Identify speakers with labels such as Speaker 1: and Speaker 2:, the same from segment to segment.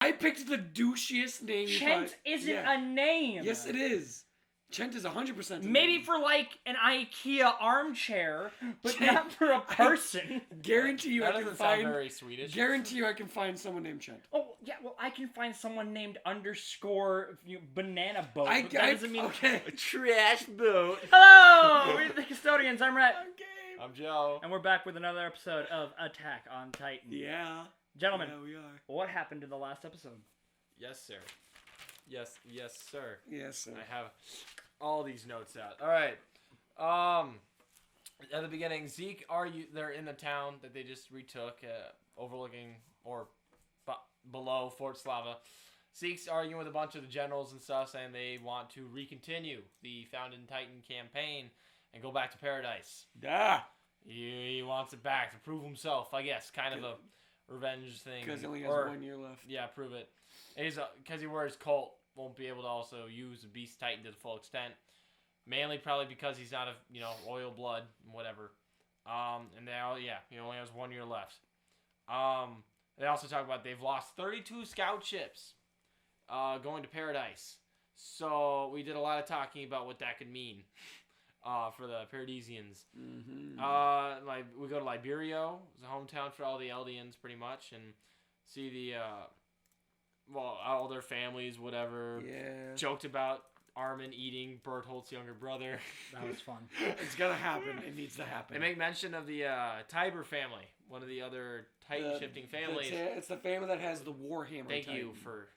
Speaker 1: I picked the douchiest name.
Speaker 2: Chent isn't a name.
Speaker 1: Yes, it is. Chent is 100%
Speaker 2: Maybe for like an IKEA armchair, but not for a person.
Speaker 1: Guarantee you
Speaker 3: That
Speaker 1: I can
Speaker 3: doesn't sound
Speaker 1: find.
Speaker 3: very Swedish.
Speaker 1: Guarantee you I can find someone named Chent.
Speaker 2: Oh yeah, well I can find someone named _banana boat.
Speaker 1: I
Speaker 2: But that doesn't mean
Speaker 1: okay.
Speaker 3: A trash boat.
Speaker 2: Hello, we're the Custodians. I'm Rhett,
Speaker 1: I'm Gabe.
Speaker 3: I'm Joe.
Speaker 2: and we're back with another episode of Attack on Titan.
Speaker 1: Yeah.
Speaker 2: Gentlemen,
Speaker 1: Yeah, we are.
Speaker 2: what happened in the last episode?
Speaker 3: Yes, sir. Yes, sir.
Speaker 1: Yes, sir.
Speaker 3: I have all these notes out. All right. At the beginning, Zeke they're in the town that they just retook, overlooking or below Fort Slava. Zeke's arguing with a bunch of the generals and stuff, saying they want to recontinue the Found in Titan campaign and go back to Paradise.
Speaker 1: Yeah.
Speaker 3: He wants it back to prove himself, I guess. Kind of a revenge thing.
Speaker 1: Because he only has 1 year left.
Speaker 3: Yeah, prove it. Because he wears Colt, won't be able to also use the Beast Titan to the full extent. Mainly probably because he's not royal blood and whatever. And now, he only has 1 year left. They also talk about they've lost 32 scout ships going to Paradise. So we did a lot of talking about what that could mean for the Paradisians. Mm-hmm. We go to Liberio, it's a hometown for all the Eldians pretty much, and see the all their families, whatever.
Speaker 1: Yeah.
Speaker 3: Joked about Armin eating Bertholdt's younger brother.
Speaker 2: That was fun.
Speaker 1: It's gonna happen. It needs to happen.
Speaker 3: They make mention of the Tiber family, one of the other Titan-shifting families.
Speaker 1: It's the family that has the Warhammer
Speaker 3: Thank
Speaker 1: Titan.
Speaker 3: you for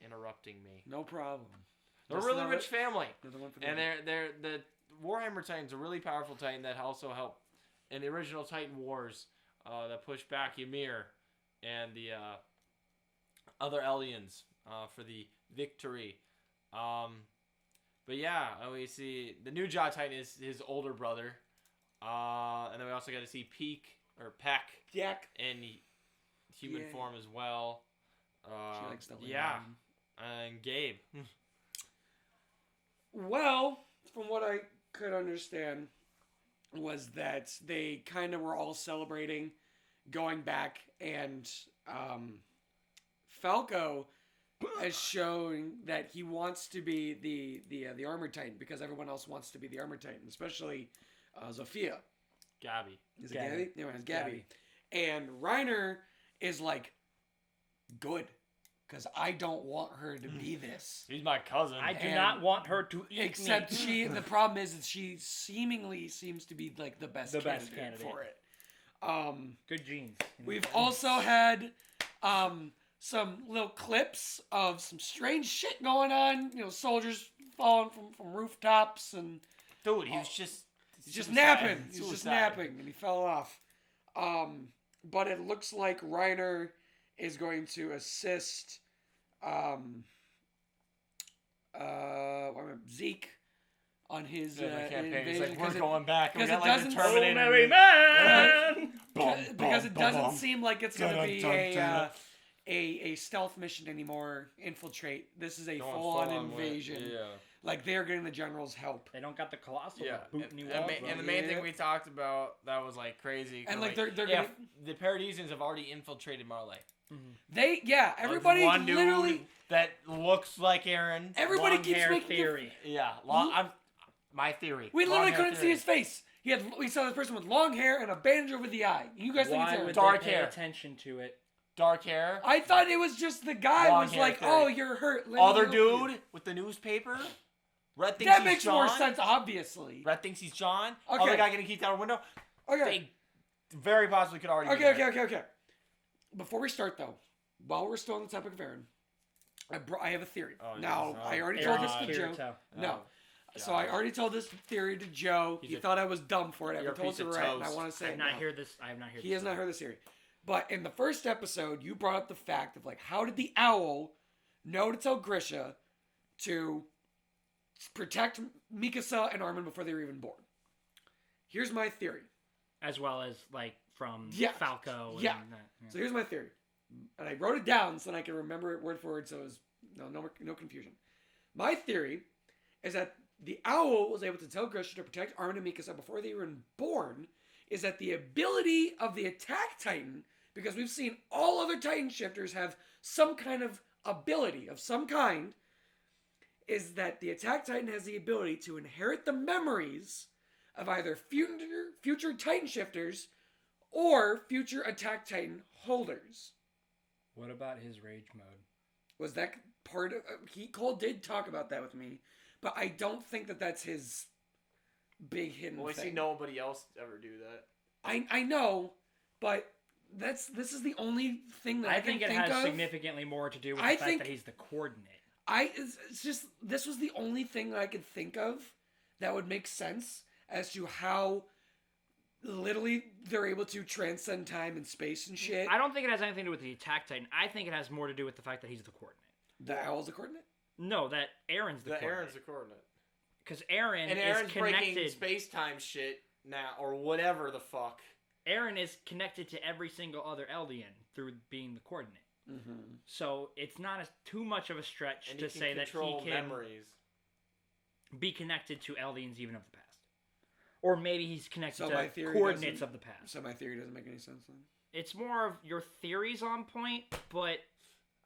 Speaker 3: interrupting me.
Speaker 1: No problem.
Speaker 3: They're a really rich family.
Speaker 1: They're the one for
Speaker 3: And they're the Warhammer Titan's a really powerful Titan that also helped in the original Titan Wars that pushed back Ymir and the other Eldians for the victory. But yeah, we see the new Jaw Titan is his older brother. And then we also got to see Peck in human form as well.
Speaker 1: She likes that.
Speaker 3: Yeah. And Gabe.
Speaker 1: Well, from what I could understand, was that they kind of were all celebrating going back, and Falco has shown that he wants to be the Armored Titan because everyone else wants to be the Armored Titan, especially Zofia.
Speaker 3: Gabby.
Speaker 1: Is it Gabby? No, it's Gabby. And Reiner is like, good. Because I don't want her to be this.
Speaker 3: She's my cousin.
Speaker 2: I do not want her to eat
Speaker 1: Except
Speaker 2: me.
Speaker 1: the problem is that she seemingly seems to be like the best candidate for it.
Speaker 2: Good genes.
Speaker 1: We've also had some little clips of some strange shit going on. Soldiers falling from rooftops and
Speaker 3: dude, he was just
Speaker 1: napping. He was just napping and he fell off. But it looks like Reiner is going to assist Zeke on his
Speaker 3: campaign.
Speaker 1: invasion.
Speaker 3: He's like, we're going back.
Speaker 1: Because
Speaker 3: We got,
Speaker 1: it doesn't
Speaker 3: Terminator.
Speaker 2: merry man!
Speaker 1: Because it doesn't seem like it's going to be a stealth mission anymore. Infiltrate. This is a full-on invasion.
Speaker 3: Yeah.
Speaker 1: Like they're getting the general's help.
Speaker 2: They don't got the colossal booting you
Speaker 3: And the main thing we talked about that was like crazy.
Speaker 1: And like they're gonna...
Speaker 3: the Paradisians have already infiltrated Marley.
Speaker 1: Mm-hmm. Everybody literally
Speaker 3: dude that looks like Aaron.
Speaker 1: Everybody keeps making
Speaker 2: theory.
Speaker 3: My theory.
Speaker 1: We literally couldn't see his face. We saw this person with long hair and a bandage over the eye. You guys think it's Aaron?
Speaker 3: Dark
Speaker 2: pay
Speaker 3: hair.
Speaker 2: attention to it?
Speaker 3: Dark hair.
Speaker 1: I thought it was just the guy
Speaker 3: Long
Speaker 1: was
Speaker 3: hair
Speaker 1: like,
Speaker 3: theory.
Speaker 1: "Oh, you're hurt."
Speaker 3: Other dude with the newspaper. Rhett thinks
Speaker 1: That
Speaker 3: he's
Speaker 1: makes
Speaker 3: John.
Speaker 1: more sense, obviously.
Speaker 3: Rhett thinks he's John.
Speaker 1: Okay.
Speaker 3: Other guy getting kicked out a window.
Speaker 1: Okay.
Speaker 3: They very possibly could already.
Speaker 1: Okay. Before we start, though, while we're still on the topic of Aaron, I have a theory. I already told this to Joe. No. So I already told this theory to Joe. He thought I was dumb for it. I told it to Rhett, and I want to say
Speaker 2: I have not heard this.
Speaker 1: He has not heard this theory. But in the first episode, you brought up the fact of, like, how did the owl know to tell Grisha to protect Mikasa and Armin before they were even born? Here's my theory.
Speaker 2: As well as, like, from Falco. And
Speaker 1: that. So here's my theory. And I wrote it down so that I can remember it word for word so it was no confusion. My theory is that the owl was able to tell Grisha to protect Armin and Mikasa before they were even born, is that the ability of the Attack Titan, because we've seen all other Titan shifters have some kind of ability of some kind is that the Attack Titan has the ability to inherit the memories of either future Titan shifters or future Attack Titan holders.
Speaker 2: What about his rage mode?
Speaker 1: Was that part of... Cole did talk about that with me, but I don't think that that's his big hidden
Speaker 3: Well, we
Speaker 1: thing.
Speaker 3: see nobody else ever do that.
Speaker 1: I know, but this is the only thing that I can
Speaker 2: think it
Speaker 1: think
Speaker 2: has
Speaker 1: of.
Speaker 2: significantly more to do with the fact that he's the coordinate.
Speaker 1: It's just, this was the only thing that I could think of that would make sense as to how literally they're able to transcend time and space and shit.
Speaker 2: I don't think it has anything to do with the Attack Titan. I think it has more to do with the fact that he's the coordinate.
Speaker 1: The owl's the coordinate?
Speaker 2: No, that Aaron's the coordinate.
Speaker 3: Aaron's the coordinate.
Speaker 2: Because Aaron
Speaker 3: Aaron's
Speaker 2: is connected.
Speaker 3: breaking space-time shit now, or whatever the fuck.
Speaker 2: Aaron is connected to every single other Eldian through being the coordinate.
Speaker 1: Mm-hmm.
Speaker 2: So it's not too much of a stretch
Speaker 3: And
Speaker 2: to say that he can
Speaker 3: memories.
Speaker 2: be connected to Eldians even of the past. Or maybe he's connected
Speaker 1: So my
Speaker 2: to
Speaker 1: theory
Speaker 2: coordinates
Speaker 1: doesn't-
Speaker 2: of the past.
Speaker 1: So my theory doesn't make any sense then?
Speaker 2: It's more of your theories on point, but...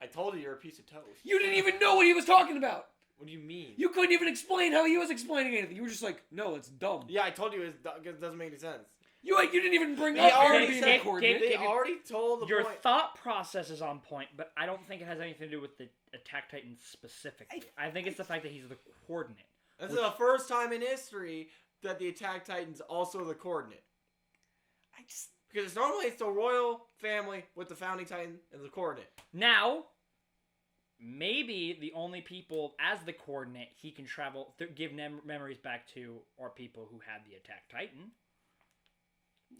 Speaker 3: I told you you're a piece of toast.
Speaker 1: You didn't even know what he was talking about!
Speaker 3: What do you mean?
Speaker 1: You couldn't even explain how he was explaining anything. You were just like, no, it's dumb.
Speaker 3: Yeah, I told you it doesn't make any sense.
Speaker 1: You didn't even bring
Speaker 3: They
Speaker 1: up
Speaker 3: already
Speaker 1: Aaron being
Speaker 3: said-
Speaker 1: the coordinate.
Speaker 3: They already told the
Speaker 2: your
Speaker 3: point.
Speaker 2: thought process is on point, but I don't think it has anything to do with the Attack Titan specifically. I think it's the fact that he's the coordinate.
Speaker 3: This is the first time in history that the Attack Titan's also the coordinate. Because normally it's the royal family with the founding Titan and the coordinate.
Speaker 2: Now, maybe the only people as the coordinate he can travel, give memories back to are people who had the Attack Titan.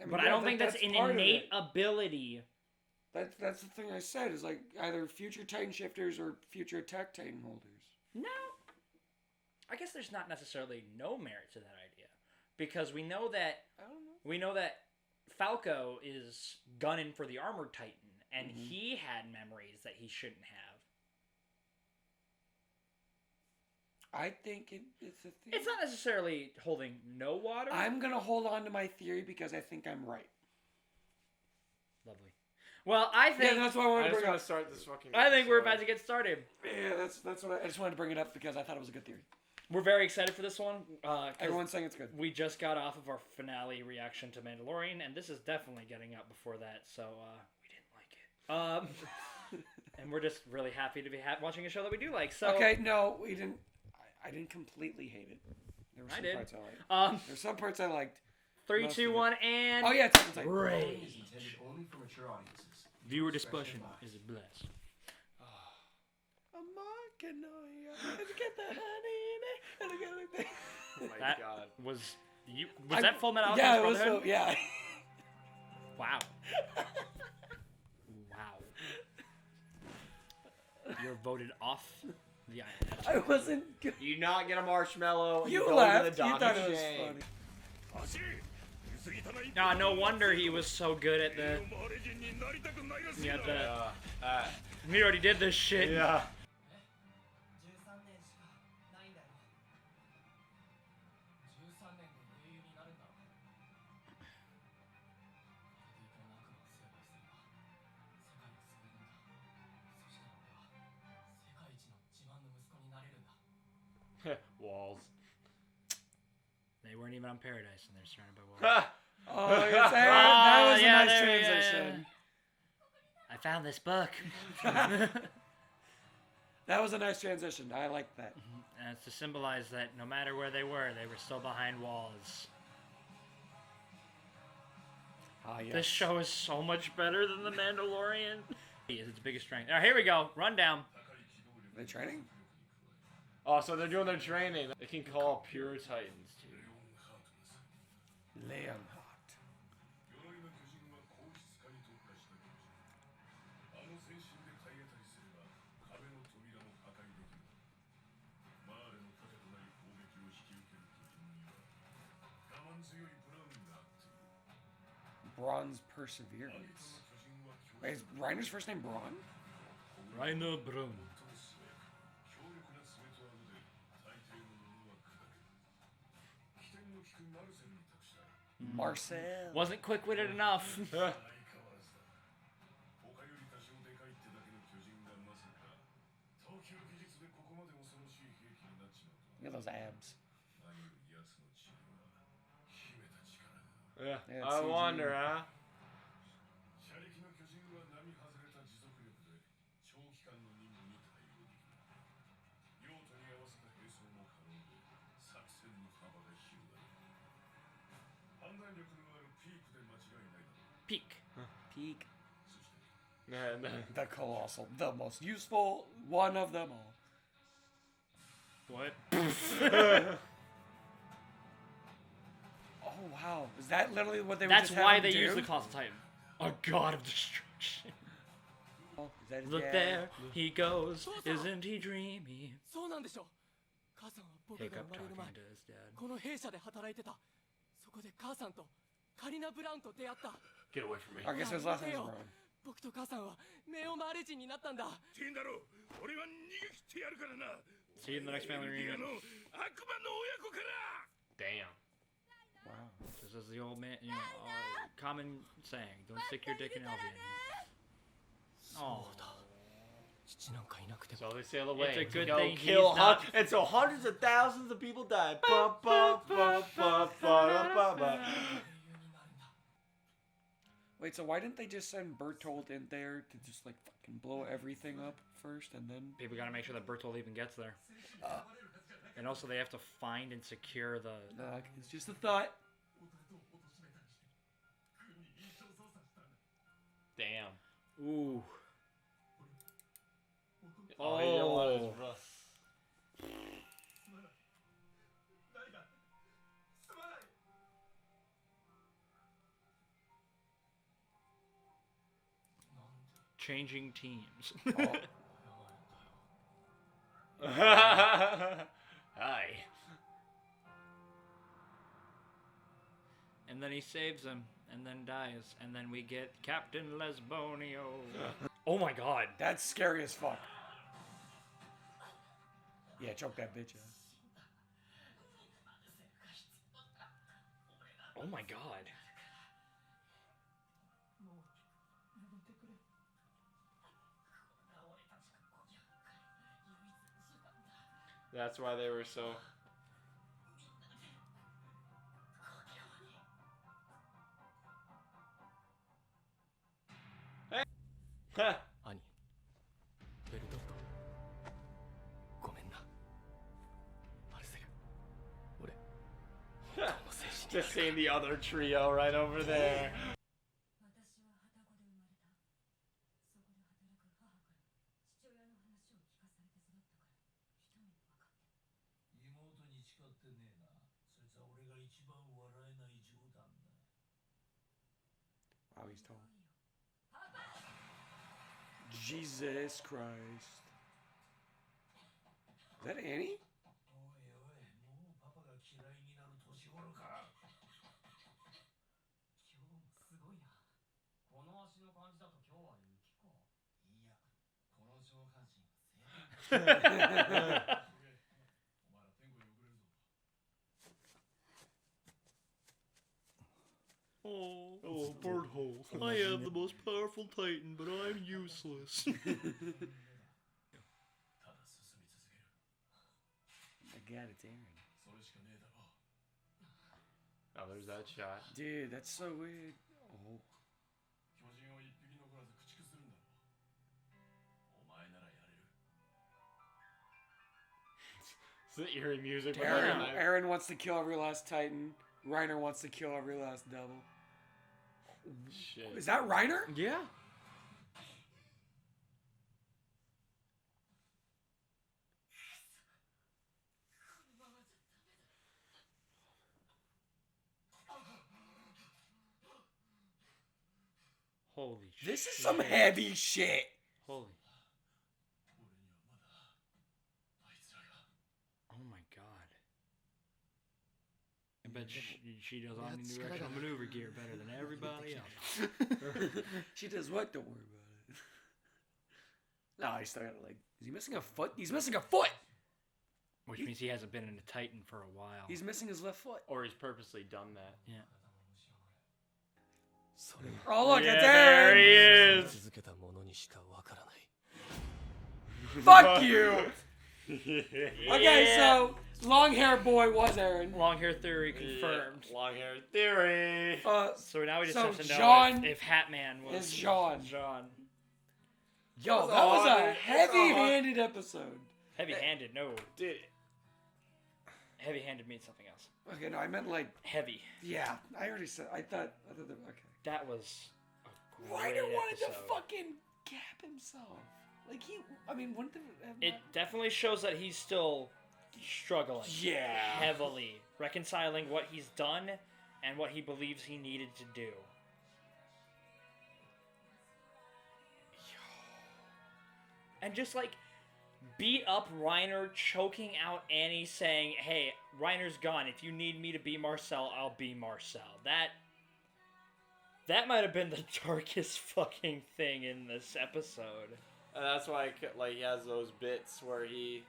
Speaker 2: But I don't think that's an
Speaker 1: part of
Speaker 2: innate
Speaker 1: it.
Speaker 2: ability.
Speaker 1: That's the thing I said, is like either future Titan shifters or future Attack Titan holders.
Speaker 2: No. I guess there's not necessarily no merit to that idea. Because we know that
Speaker 1: I don't know.
Speaker 2: Falco is gunning for the Armored Titan, and
Speaker 1: Mm-hmm.
Speaker 2: he had memories that he shouldn't have.
Speaker 1: I think it's a thing.
Speaker 2: It's not necessarily holding no water.
Speaker 1: I'm going to hold on to my theory because I think I'm right.
Speaker 2: Lovely. Well, I think...
Speaker 1: Yeah, that's why I wanted
Speaker 3: I
Speaker 1: to
Speaker 3: just
Speaker 1: bring
Speaker 3: want
Speaker 1: it
Speaker 3: to
Speaker 1: up.
Speaker 3: start this fucking
Speaker 2: I think we're
Speaker 3: episode.
Speaker 2: about to get started.
Speaker 1: Yeah, that's what I just wanted to bring it up because I thought it was a good theory.
Speaker 2: We're very excited for this one. 'Cause
Speaker 1: Everyone's saying it's good.
Speaker 2: we just got off of our finale reaction to Mandalorian, and this is definitely getting up before that, so we didn't like it. And we're just really happy to be watching a show that we do like. So
Speaker 1: Okay, no, we didn't. I didn't completely hate it. There were some
Speaker 2: did.
Speaker 1: parts I liked.
Speaker 2: There's
Speaker 1: There's some parts I liked.
Speaker 2: 3,
Speaker 1: most
Speaker 2: 2,
Speaker 1: of it.
Speaker 2: 1, and
Speaker 1: Oh yeah, it's Titan.
Speaker 2: Ray.
Speaker 4: is intended only for mature audiences.
Speaker 2: Viewer discretion is a bless.
Speaker 1: Get the honey in it.
Speaker 3: Oh my
Speaker 2: That
Speaker 3: god.
Speaker 2: was you. Was that Full Metal
Speaker 1: Yeah,
Speaker 2: Alchemist
Speaker 1: it was.
Speaker 2: Brotherhood?
Speaker 1: Yeah.
Speaker 2: Wow. Wow. You're voted off the island.
Speaker 1: I wasn't good.
Speaker 3: You not get a marshmallow. And
Speaker 1: You
Speaker 3: go
Speaker 1: laughed.
Speaker 3: To the
Speaker 1: You
Speaker 3: dock
Speaker 1: thought
Speaker 3: of
Speaker 1: it was
Speaker 3: shame.
Speaker 1: funny.
Speaker 2: No wonder he was so good at the. Yeah, we already did this shit.
Speaker 3: Yeah.
Speaker 4: 13年しかないんだよ。13年で英雄になるんだろう。敵から悪魔を成敗すれば世界を救えるんだ。そしたら俺は世界一の自慢の息子になれるんだ。
Speaker 3: Walls.
Speaker 2: They weren't even on Paradise, and they're surrounded by walls.
Speaker 1: Oh, yes, that was
Speaker 2: yeah,
Speaker 1: a nice
Speaker 2: there we go.
Speaker 1: transition.
Speaker 2: I found this book.
Speaker 1: That was a nice transition. I liked that.
Speaker 2: And it's to symbolize that no matter where they were still behind walls.
Speaker 1: Ah, yes.
Speaker 2: This show is so much better than The Mandalorian. It's its biggest strength. All right, here we go. Rundown.
Speaker 1: They training?
Speaker 3: Oh, so they're doing their training. They can call pure Titans too.
Speaker 1: Leonhardt.
Speaker 5: 鎧の巨人は硬質化に特化した巨人。あの戦神で体当たりすれば壁の扉も破壊できる。マーレの盾となり攻撃を引き受ける巨人には我慢強いブラウンがあっている。
Speaker 1: Braun's Perseverance. Wait, is Reiner's first name Braun?
Speaker 2: Reiner Brun.
Speaker 5: 強力な爪と顎で大抵のものは砕ける。起点の利くマルセルに託した。
Speaker 1: Marcel.
Speaker 2: Wasn't quick-witted enough.
Speaker 5: 相変わらずだ。他より多少でかいってだけの巨人がまさかでもそのしい兵器になっちまうと
Speaker 1: Look at those abs.
Speaker 5: 何より奴の血には秘めた力が
Speaker 3: Yeah,
Speaker 1: Yeah,
Speaker 3: I
Speaker 1: CG.
Speaker 3: wonder, huh?
Speaker 5: 車力の巨人は並外れた持続力で長期間の任務に対応できる。用途に合わせた並走も可能で作戦の幅が広がる。判断力のあるピークで間違いないだろう。
Speaker 2: Peak.
Speaker 1: Peak.
Speaker 5: そして
Speaker 1: The colossal, the most useful one of them all.
Speaker 2: What?
Speaker 1: Oh wow, is that literally what they were
Speaker 2: That's
Speaker 1: just
Speaker 2: why
Speaker 1: having
Speaker 2: they
Speaker 1: do?
Speaker 2: use the Colossal Titan. A god of destruction.
Speaker 1: Oh, is that his
Speaker 2: Look
Speaker 1: dad?
Speaker 2: there, he goes. Isn't he dreamy?
Speaker 4: そうなんでしょう。母さんは僕が
Speaker 2: Hiccup
Speaker 4: 生まれる
Speaker 2: talking
Speaker 4: 前
Speaker 2: to his dad.
Speaker 4: この弊社で働いてた。そこで母さんとカリナ・ブラウンと出会った。
Speaker 3: Get away from me.
Speaker 1: I guess his last name's Brown.
Speaker 4: 僕と母さんはネオマーレ人になったんだ。
Speaker 5: ティンだろう。俺は逃げ切ってやるからな。
Speaker 2: See you in the next family
Speaker 5: エネルギー
Speaker 2: reunion.
Speaker 5: の悪魔の親子から。
Speaker 3: Damn.
Speaker 1: Wow.
Speaker 2: This is the old man, common saying. Don't stick your dick in Elvian. Oh.
Speaker 4: 父なんかいなくても
Speaker 3: So they sail away.
Speaker 2: It's a good
Speaker 3: to go
Speaker 2: thing
Speaker 3: kill
Speaker 2: he's not-
Speaker 3: and so hundreds of thousands of people died. Ba, ba, ba, ba, ba, ba, ba.
Speaker 4: 英雄になるんだ。
Speaker 1: Wait, so why didn't they just send Bertolt in there to just like fucking blow everything up first and then?
Speaker 2: People gotta make sure that Bertolt even gets there. And also they have to find and secure the...
Speaker 1: It's just a thought.
Speaker 4: 弟を貶めたりして軍に印象操作したんだ。
Speaker 3: Damn.
Speaker 2: Ooh.
Speaker 3: Oh, he didn't want his
Speaker 2: Oh.
Speaker 3: bro.
Speaker 4: すまない。何がすまない。
Speaker 2: Changing teams.
Speaker 3: Hi.
Speaker 2: And then he saves him, and then dies, and then we get Captain Lesbonio. Oh my god.
Speaker 1: That's scary as fuck. Yeah, choke that bitch out.
Speaker 2: Oh my god.
Speaker 4: もうやめてくれ。これが俺たちの孤独から唯一の手段だ。
Speaker 3: That's why they were so. Hey.
Speaker 4: 兄、ベルトルト。ごめんな。マルセル。俺、本当の戦士になる
Speaker 3: Just seeing the other trio right over there.
Speaker 6: 私は旅籠で生まれた。そこで働く母から父親の話を聞かされて育ったから一目で分かって。
Speaker 7: 妹に誓ってねえな。そいつは俺が一番笑えない冗談だ。
Speaker 1: Wow, he's tall. Jesus Christ. Is that Annie?
Speaker 7: おいおい、もうパパが嫌いになる年頃か。
Speaker 4: 今日もすごいな。この足の感じだと今日は雪か。
Speaker 7: いや、この上半身は正解。
Speaker 5: お前ら天国に送れるぞ。
Speaker 2: Oh, Berthold. I am the most powerful Titan, but I'm useless.
Speaker 5: ただ進み続ける。
Speaker 1: My God, it's Aaron.
Speaker 5: それしかねえだろ。
Speaker 3: Oh, there's that shot.
Speaker 1: Dude, that's so weird. Oh.
Speaker 5: 巨人を一匹残らず駆逐するんだろう。お前ならやれる。
Speaker 3: It's the eerie music. with
Speaker 1: Aaron,
Speaker 3: the knife.
Speaker 1: Aaron wants to kill every last Titan. Reiner wants to kill every last devil.
Speaker 3: Shit.
Speaker 1: Is that Reiner?
Speaker 2: Yeah. Holy shit.
Speaker 1: This is some heavy shit.
Speaker 2: Holy.
Speaker 5: 俺にはまだあいつらが。
Speaker 2: Oh my god. I bet she does omnidirectional maneuver gear better than everybody else.
Speaker 1: She does what? Don't worry about it. No, he's still got a leg. Is he missing a foot? He's missing a foot!
Speaker 2: Which means he hasn't been in a Titan for a while.
Speaker 1: He's missing his left foot.
Speaker 3: Or he's purposely done that.
Speaker 2: Yeah.
Speaker 4: それ
Speaker 1: Oh, look,
Speaker 3: Yeah,
Speaker 1: it's
Speaker 3: there he
Speaker 1: Aaron!
Speaker 3: is.
Speaker 4: 続けたものにしかわからない。
Speaker 1: Fuck you! Okay, so long hair boy was Aaron.
Speaker 2: Long hair theory confirmed.
Speaker 3: Long hair theory.
Speaker 2: So now we just
Speaker 1: So
Speaker 2: have to know
Speaker 1: Jean
Speaker 2: if Hatman was
Speaker 1: is Jean.
Speaker 2: Jean.
Speaker 1: Yo,
Speaker 3: That's
Speaker 1: that was
Speaker 3: hard.
Speaker 1: a
Speaker 3: That's
Speaker 1: heavy-handed episode.
Speaker 2: Heavy-handed, no.
Speaker 3: Dude,
Speaker 2: Heavy-handed means something else.
Speaker 1: Okay, no, I meant like,
Speaker 2: Heavy.
Speaker 1: yeah, I already said, I thought that, okay.
Speaker 2: That was a great
Speaker 1: Reiner wanted to
Speaker 2: episode.
Speaker 1: fucking gap himself. Like, wouldn't it have...
Speaker 2: It definitely shows that he's still struggling.
Speaker 1: Yeah.
Speaker 2: Heavily. Reconciling what he's done and what he believes he needed to do. And just like beat up Reiner, choking out Annie, saying, "Hey, Reiner's gone. If you need me to be Marcel, I'll be Marcel." That might have been the darkest fucking thing in this episode.
Speaker 3: and that's why he has those bits where he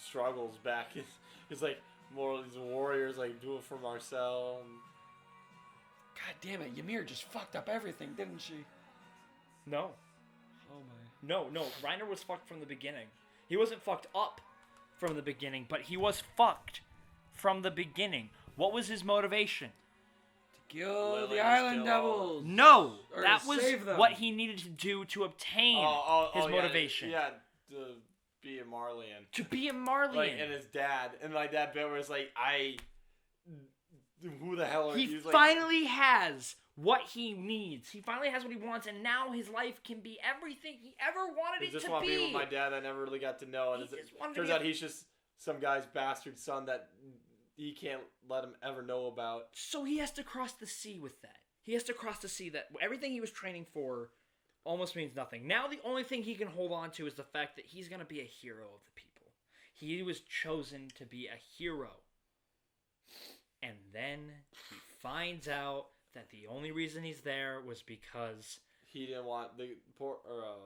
Speaker 3: struggles back. He's like more of these warriors like do it for Marcel. And...
Speaker 1: God damn it, Ymir just fucked up everything, didn't she?
Speaker 2: No.
Speaker 1: Oh my.
Speaker 2: No. Reiner was fucked from the beginning. He wasn't fucked up from the beginning, but he was fucked from the beginning. What was his motivation?
Speaker 1: To kill
Speaker 3: Literally
Speaker 1: the
Speaker 3: just
Speaker 1: island
Speaker 3: kill all-
Speaker 1: devils.
Speaker 2: No!
Speaker 1: Or
Speaker 2: That
Speaker 1: to
Speaker 2: was
Speaker 1: save them.
Speaker 2: what he needed to do to obtain his motivation.
Speaker 3: Yeah, to be a Marleyan.
Speaker 2: To be a Marleyan.
Speaker 3: Like, and his dad, and like that bit where it's like, who the hell are
Speaker 2: He
Speaker 3: you? He's
Speaker 2: finally has what he needs. He finally has what he wants, and now his life can be everything he ever wanted
Speaker 3: I
Speaker 2: it
Speaker 3: just
Speaker 2: to
Speaker 3: want to be with
Speaker 2: be.
Speaker 3: my dad. I never really got to know. And
Speaker 2: He just wanted to
Speaker 3: turns
Speaker 2: be
Speaker 3: out he's just some guy's bastard son that he can't let him ever know about.
Speaker 2: So he has to cross the sea with that. He has to cross the sea that everything he was training for almost means nothing. Now the only thing he can hold on to is the fact that he's going to be a hero of the people. He was chosen to be a hero. And then he finds out that the only reason he's there was because
Speaker 3: He didn't want the poor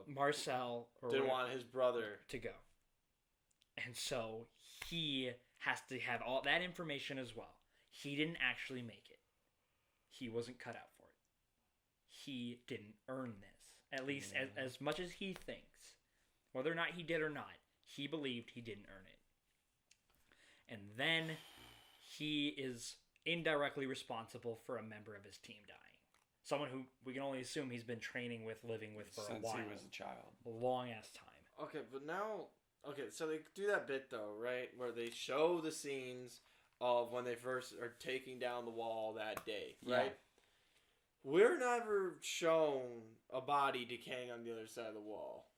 Speaker 2: Marcel
Speaker 3: didn't want his brother.
Speaker 2: to go. And so he has to have all that information as well. He didn't actually make it. He wasn't cut out for it. He didn't earn this. At least as much as he thinks. Whether or not he did or not, he believed he didn't earn it. And then he is indirectly responsible for a member of his team dying. Someone who we can only assume he's been training with, living with for
Speaker 1: Since
Speaker 2: a while.
Speaker 1: he was a child.
Speaker 2: A long ass time.
Speaker 3: Okay, but now, so they do that bit though, right, where they show the scenes of when they first are taking down the wall that day, right?
Speaker 1: Yeah.
Speaker 3: We're never shown a body decaying on the other side of the wall.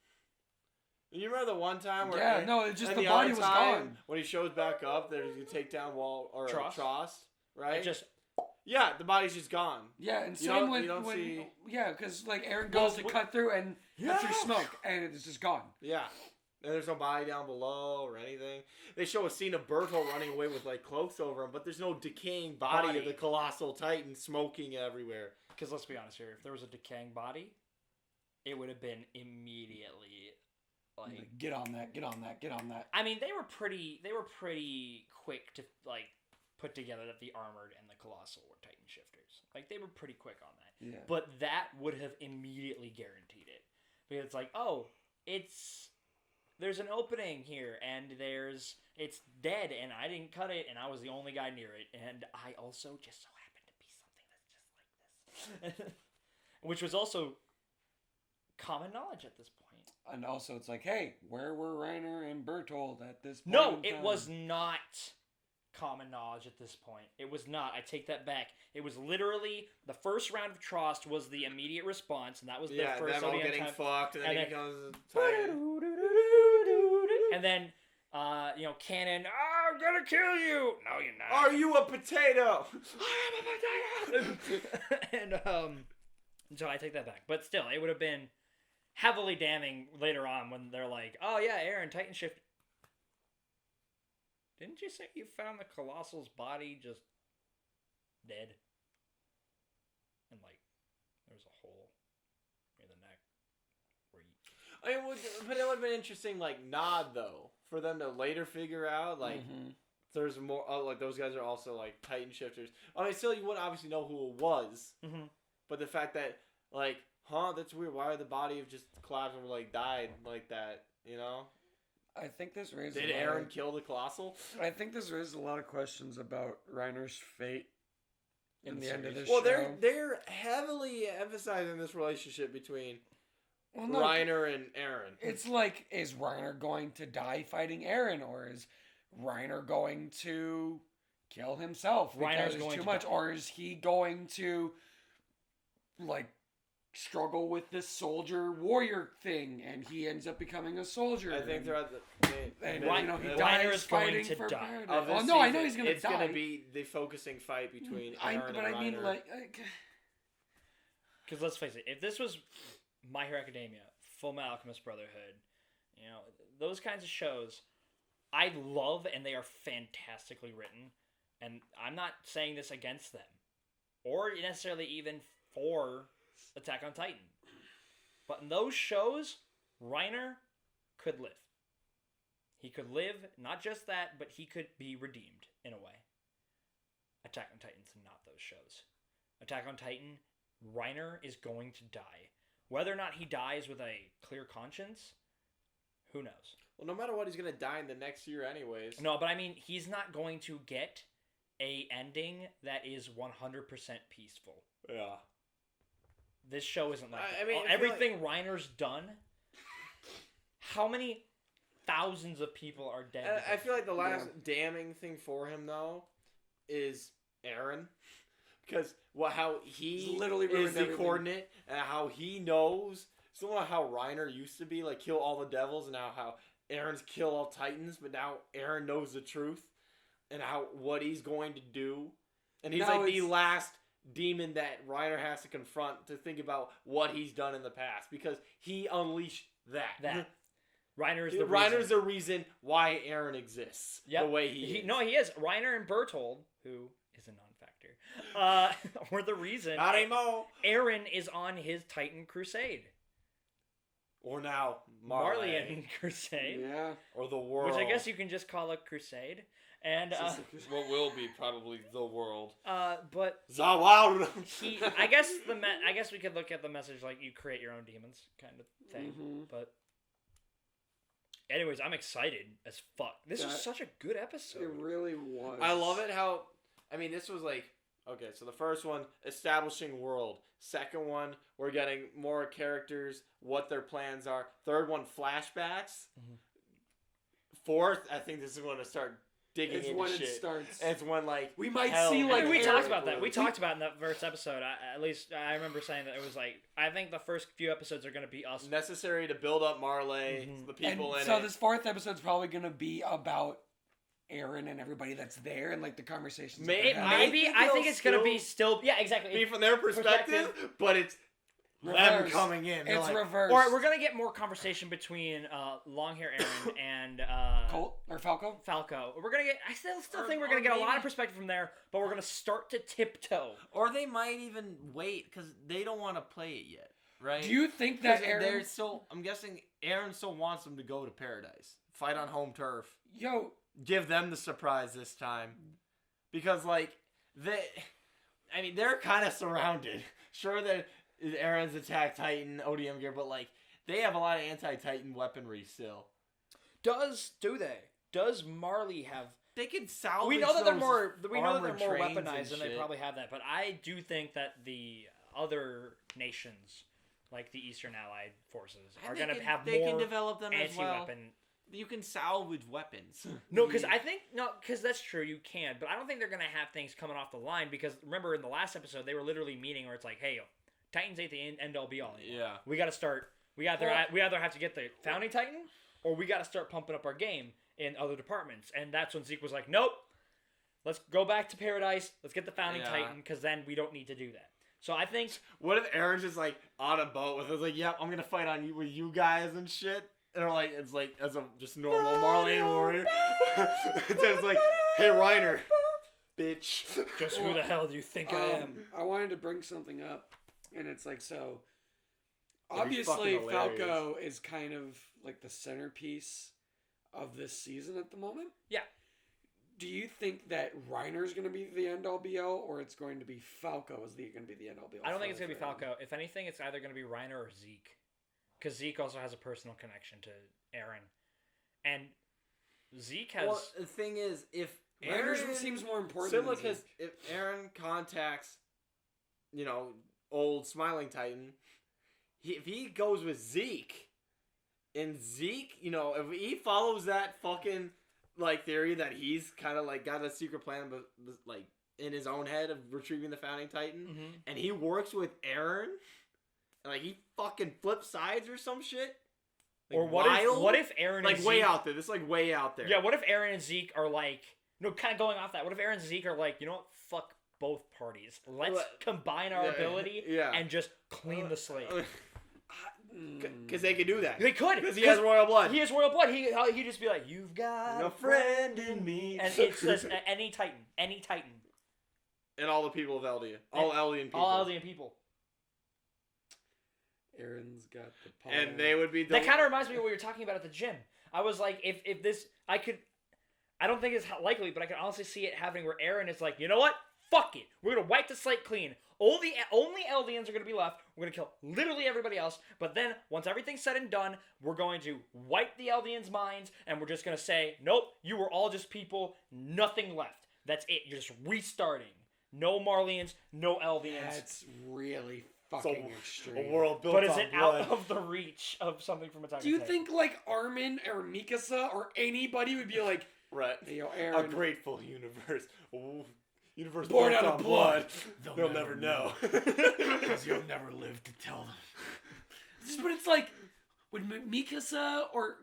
Speaker 3: You remember the one time where
Speaker 1: Yeah, no, it's just
Speaker 3: and
Speaker 1: the body
Speaker 3: other
Speaker 1: was
Speaker 3: time,
Speaker 1: gone.
Speaker 3: when he shows back up, that he's gonna take down wall or
Speaker 2: Tross?
Speaker 3: Tross, right?
Speaker 2: It just
Speaker 3: yeah, the body's just gone.
Speaker 1: Yeah, and
Speaker 3: You
Speaker 1: same
Speaker 3: don't-
Speaker 1: with
Speaker 3: you don't
Speaker 1: when
Speaker 3: see-
Speaker 1: yeah, because like Aaron goes to
Speaker 3: Well,
Speaker 1: cut through and cut through
Speaker 3: Yeah.
Speaker 1: smoke, and it's just gone.
Speaker 3: Yeah. And there's no body down below or anything. They show a scene of Bertolt running away with like cloaks over him, but there's no decaying body of the colossal titan smoking everywhere.
Speaker 2: because let's be honest here, if there was a decaying body, it would have been immediately like.
Speaker 1: Get on that, get on that, get on that.
Speaker 2: I mean, they were pretty quick to like put together that the armored and the colossal were Titan shifters. Like they were pretty quick on that.
Speaker 1: Yeah.
Speaker 2: But that would have immediately guaranteed it, because it's like, oh, there's an opening here, and it's dead, and I didn't cut it, and I was the only guy near it, and I also just so happened to be something that's just like this. Which was also common knowledge at this point.
Speaker 1: And also, it's like, hey, where were Reiner and Bertold at this point?
Speaker 2: No,
Speaker 1: in
Speaker 2: it
Speaker 1: time?
Speaker 2: was not common knowledge at this point. It was not. I take that back. It was literally the first round of Trost was the immediate response, and that was
Speaker 3: Yeah,
Speaker 2: the first
Speaker 3: them all
Speaker 2: ODM
Speaker 3: getting
Speaker 2: time.
Speaker 3: fucked, and then
Speaker 2: and
Speaker 3: he
Speaker 2: then-
Speaker 3: becomes a titan.
Speaker 2: And then, Cannon, I'm gonna kill you. No, you're not.
Speaker 3: Are you a potato?
Speaker 2: And so I take that back. But still, it would have been heavily damning later on when they're like, oh yeah, Aaron, Titan shift. Didn't you say you found the Colossal's body just dead? And like, there's a hole near the neck where you...
Speaker 3: But it would have been interesting, like, nod, though, for them to later figure out, like, there's more, like, those guys are also, like, Titan shifters. I mean, still, you wouldn't obviously know who it was, but the fact that, like, that's weird, why would the body have just collapsed and, like, died like that, you know?
Speaker 1: I think this raised.
Speaker 3: Did Aaron kill the Colossal?
Speaker 1: I think this raised a lot of questions about Reiner's fate in the end of this
Speaker 3: Well,
Speaker 1: show.
Speaker 3: they're heavily emphasizing this relationship between
Speaker 1: Well, no,
Speaker 3: Reiner and Aaron.
Speaker 1: it's like, is Reiner going to die fighting Aaron, or is Reiner going to kill himself because
Speaker 2: Reiner's
Speaker 1: it's
Speaker 2: going
Speaker 1: too
Speaker 2: to
Speaker 1: much,
Speaker 2: die.
Speaker 1: or is he going to like struggle with this soldier warrior thing, and he ends up becoming a soldier?
Speaker 3: I think
Speaker 1: and,
Speaker 3: they're at the.
Speaker 1: and,
Speaker 2: Reiner-
Speaker 1: you know, he
Speaker 2: Reiner
Speaker 1: dies
Speaker 2: is going
Speaker 1: fighting
Speaker 2: to
Speaker 1: for
Speaker 2: die.
Speaker 1: paradise.
Speaker 3: Of this
Speaker 1: Oh no, I know
Speaker 3: season,
Speaker 1: he's gonna
Speaker 3: it's
Speaker 1: die.
Speaker 3: gonna be the focusing fight between Aaron
Speaker 1: but
Speaker 3: and
Speaker 1: I mean,
Speaker 3: Reiner.
Speaker 1: like,
Speaker 2: Because let's face it, if this was My Hero Academia, Full Metal Alchemist Brotherhood, you know, those kinds of shows, I love, and they are fantastically written. And I'm not saying this against them, or necessarily even for Attack on Titan. But in those shows, Reiner could live. He could live, not just that, but he could be redeemed in a way. Attack on Titan's not those shows. Attack on Titan, Reiner is going to die. Whether or not he dies with a clear conscience, who knows?
Speaker 3: Well, no matter what, he's gonna die in the next year, anyways.
Speaker 2: No, but I mean, he's not going to get a ending that is 100% peaceful.
Speaker 3: Yeah.
Speaker 2: This show isn't like that.
Speaker 3: I mean, I feel
Speaker 2: everything Reiner's done. How many thousands of people are dead?
Speaker 3: And I feel like the last
Speaker 1: Yeah.
Speaker 3: damning thing for him though is Aaron, because how he
Speaker 1: He's literally
Speaker 3: is
Speaker 1: ruined
Speaker 3: the
Speaker 1: everything.
Speaker 3: coordinate and how he knows. Similar to how Reiner used to be, like kill all the devils, and now how Aaron's kill all titans, but now Aaron knows the truth and what he's going to do, and he's
Speaker 1: Now
Speaker 3: like the
Speaker 1: it's-
Speaker 3: last demon that Reiner has to confront to think about what he's done in the past, because he unleashed that.
Speaker 2: Reiner is the
Speaker 3: Reiner's
Speaker 2: reason.
Speaker 3: the reason why Aaron exists
Speaker 2: Yep.
Speaker 3: the way he is.
Speaker 2: No, he is. Reiner and Bertold, who is a non-factor, were the reason
Speaker 3: Not anymore.
Speaker 2: Aaron is on his Titan crusade.
Speaker 3: Or now Marley.
Speaker 2: Marleyan crusade.
Speaker 1: Yeah.
Speaker 3: Or the world.
Speaker 2: Which I guess you can just call a crusade. And,
Speaker 3: What will be probably the world.
Speaker 2: but
Speaker 3: The world.
Speaker 2: I guess we could look at the message like you create your own demons kind of thing.
Speaker 1: Mhm.
Speaker 2: But anyways, I'm excited as fuck. This was
Speaker 1: That-
Speaker 2: such a good episode.
Speaker 1: It really was.
Speaker 3: I love it how, I mean, this was like, okay, so the first one, establishing world. Second one, we're getting more characters, what their plans are. Third one, flashbacks.
Speaker 2: Mhm.
Speaker 3: Fourth, I think this is when to start digging
Speaker 1: It's
Speaker 3: into
Speaker 1: when
Speaker 3: shit.
Speaker 1: it starts.
Speaker 3: It's when, like,
Speaker 1: We might
Speaker 3: hell
Speaker 1: see,
Speaker 3: and
Speaker 1: like,
Speaker 2: we
Speaker 3: Aaron
Speaker 2: talked about that. We
Speaker 3: was-
Speaker 2: talked about in that first episode. At least I remember saying that it was like I think the first few episodes are going to be us.
Speaker 3: necessary to build up Marley,
Speaker 2: Mhm.
Speaker 3: the people
Speaker 1: and
Speaker 3: in
Speaker 1: so
Speaker 3: it.
Speaker 1: this fourth episode's probably gonna be about Aaron and everybody that's there and like the conversations. that
Speaker 3: Maybe-
Speaker 1: they're having.
Speaker 2: Maybe
Speaker 3: think
Speaker 2: I
Speaker 3: they'll
Speaker 2: think it's going to be still yeah exactly.
Speaker 3: be from their perspective, but it's them
Speaker 1: Reverse.
Speaker 3: coming in. They're
Speaker 1: It's
Speaker 3: like,
Speaker 1: reversed.
Speaker 2: Or we're gonna get more conversation between long hair Aaron and
Speaker 1: Colt or Falco.
Speaker 2: Falco. We're gonna get. I still
Speaker 3: Or-
Speaker 2: think we're
Speaker 3: or
Speaker 2: gonna get a lot
Speaker 3: maybe-
Speaker 2: of perspective from there, but we're gonna start to tiptoe.
Speaker 3: Or they might even wait because they don't want to play it yet, right?
Speaker 1: Do you think that
Speaker 3: 'Cause
Speaker 1: Aaron?
Speaker 3: they're still. I'm guessing Aaron still wants them to go to paradise, fight on home turf,
Speaker 1: Yo,
Speaker 3: give them the surprise this time, because like they're kind of surrounded. Sure that Aaron's attack Titan ODM gear, but like they have a lot of anti-Titan weaponry still.
Speaker 2: Does Marley have?
Speaker 3: They can salvage.
Speaker 2: We know that they're
Speaker 3: those
Speaker 2: more. We know that
Speaker 3: armored
Speaker 2: they're more
Speaker 3: trains
Speaker 2: weaponized, and they
Speaker 3: shit.
Speaker 2: probably have that. But I do think that the other nations, like the Eastern Allied forces,
Speaker 3: And
Speaker 2: are
Speaker 3: they
Speaker 2: gonna
Speaker 3: can-
Speaker 2: have
Speaker 3: They
Speaker 2: more
Speaker 3: can develop them as well.
Speaker 2: anti-weapon.
Speaker 3: You can salvage weapons.
Speaker 2: No, because that's true. You can, but I don't think they're gonna have things coming off the line. Because remember, in the last episode, they were literally meeting where it's like, "Hey, Titans ain't the end all be all. Anymore.
Speaker 3: Yeah.
Speaker 2: We got to start. We either have to get the founding Titan, or we got to start pumping up our game in other departments." And that's when Zeke was like, "Nope, let's go back to Paradise. Let's get the founding
Speaker 3: Yeah.
Speaker 2: Titan, because then we don't need to do that." So I think
Speaker 3: What if Aaron's just like on a boat with us, like, "Yep, I'm gonna fight on you with you guys and shit," and they're like, it's like as a just normal Marley warrior. It's just like, "Hey, Reiner, bitch."
Speaker 2: just who the hell do you think I am?
Speaker 1: I wanted to bring something up, and it's like so.
Speaker 3: That'd be
Speaker 1: Obviously,
Speaker 3: fucking hilarious.
Speaker 1: Falco is kind of like the centerpiece of this season at the moment.
Speaker 2: Yeah.
Speaker 1: Do you think that Reiner's going to be the end all be all, or it's going to be Falco is going to be the end all be all?
Speaker 2: I don't think it's gonna be Falco. If anything, it's either gonna be Reiner or Zeke, because Zeke also has a personal connection to Aaron, and Zeke has.
Speaker 3: Well, the thing is, if
Speaker 1: Reiner's
Speaker 3: Aaron
Speaker 1: seems more important.
Speaker 3: similar
Speaker 1: than
Speaker 3: because
Speaker 1: Zeke.
Speaker 3: if Aaron contacts, old Smiling Titan, if he goes with Zeke, and Zeke, if he follows that fucking theory that he's kind of got a secret plan, but in his own head of retrieving the Founding Titan, and he works with Aaron, and he fucking flips sides or some shit.
Speaker 2: Or what if Aaron and
Speaker 3: way
Speaker 2: Zeke,
Speaker 3: out there? This is way out there.
Speaker 2: Yeah, what if Aaron and Zeke are kind of going off that. What if Aaron and Zeke are you know what? Fuck both parties. Let's combine our ability and just clean the slate.
Speaker 3: Because they could do that.
Speaker 2: They could.
Speaker 3: Because he has royal blood.
Speaker 2: He has royal blood. He'd just be like, you've got
Speaker 3: a friend in me.
Speaker 2: And it's just any Titan.
Speaker 3: And all the people of Eldian. All Eldian people.
Speaker 2: All Eldian people.
Speaker 1: Aaron's got the power.
Speaker 3: And they would be...
Speaker 2: That kind of reminds me of what you were talking about at the gym. I was like, if this... I don't think it's likely, but I can honestly see it happening where Aaron is like, you know what? Fuck it. We're going to wipe the slate clean. Only Eldians are going to be left. We're going to kill literally everybody else. But then, once everything's said and done, we're going to wipe the Eldians' minds, and we're just going to say, nope, you were all just people, nothing left. That's it. You're just restarting. No Marlians, no Eldians.
Speaker 1: That's really fucking extreme.
Speaker 3: A world built
Speaker 2: But is
Speaker 3: on
Speaker 2: it
Speaker 3: blood.
Speaker 2: out of the reach of something from Attack on
Speaker 1: Do you
Speaker 2: Titan?
Speaker 1: think Armin or Mikasa or anybody would be like,
Speaker 3: Rhett,
Speaker 1: hey, yo,
Speaker 3: a
Speaker 1: Aaron,
Speaker 3: grateful universe. Ooh, universe
Speaker 1: Born
Speaker 3: built
Speaker 1: out
Speaker 3: on
Speaker 1: of
Speaker 3: blood.
Speaker 1: blood.
Speaker 3: They'll never know.
Speaker 5: Because you'll never live to tell them.
Speaker 1: but it's like, would Mikasa or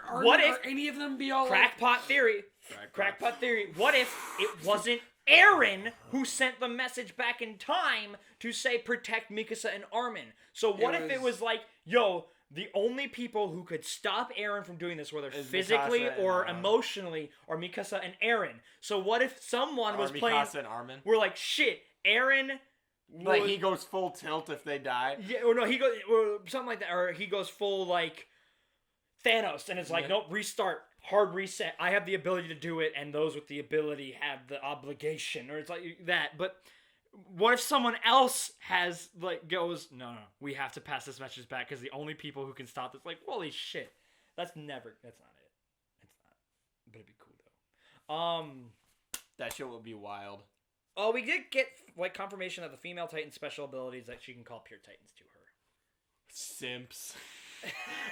Speaker 1: Armin
Speaker 2: What if-
Speaker 1: or any of them be all
Speaker 2: Crackpot theory. Crackpot theory. What if it wasn't Aaron who sent the message back in time to say protect Mikasa and Armin? So what if it was yo, the only people who could stop Aaron from doing this, whether
Speaker 3: Is
Speaker 2: physically
Speaker 3: Mikasa and
Speaker 2: or
Speaker 3: Armin.
Speaker 2: emotionally, are Mikasa and Aaron? So what if someone was playing...
Speaker 3: Mikasa and Armin.
Speaker 2: We're like, shit, Aaron...
Speaker 3: He goes full tilt if they die.
Speaker 2: Yeah, or no, he goes... Or something like that. Or he goes full, Thanos, and it's nope, restart. Hard reset. I have the ability to do it, and those with the ability have the obligation. Or it's like that. But what if someone else goes, no, we have to pass this message back because the only people who can stop this, holy shit. That's not it. It's not. But it'd be cool, though.
Speaker 3: That shit would be wild.
Speaker 2: Oh, we did get, confirmation that the female Titan's special abilities that she can call pure Titans to her.
Speaker 3: Simps.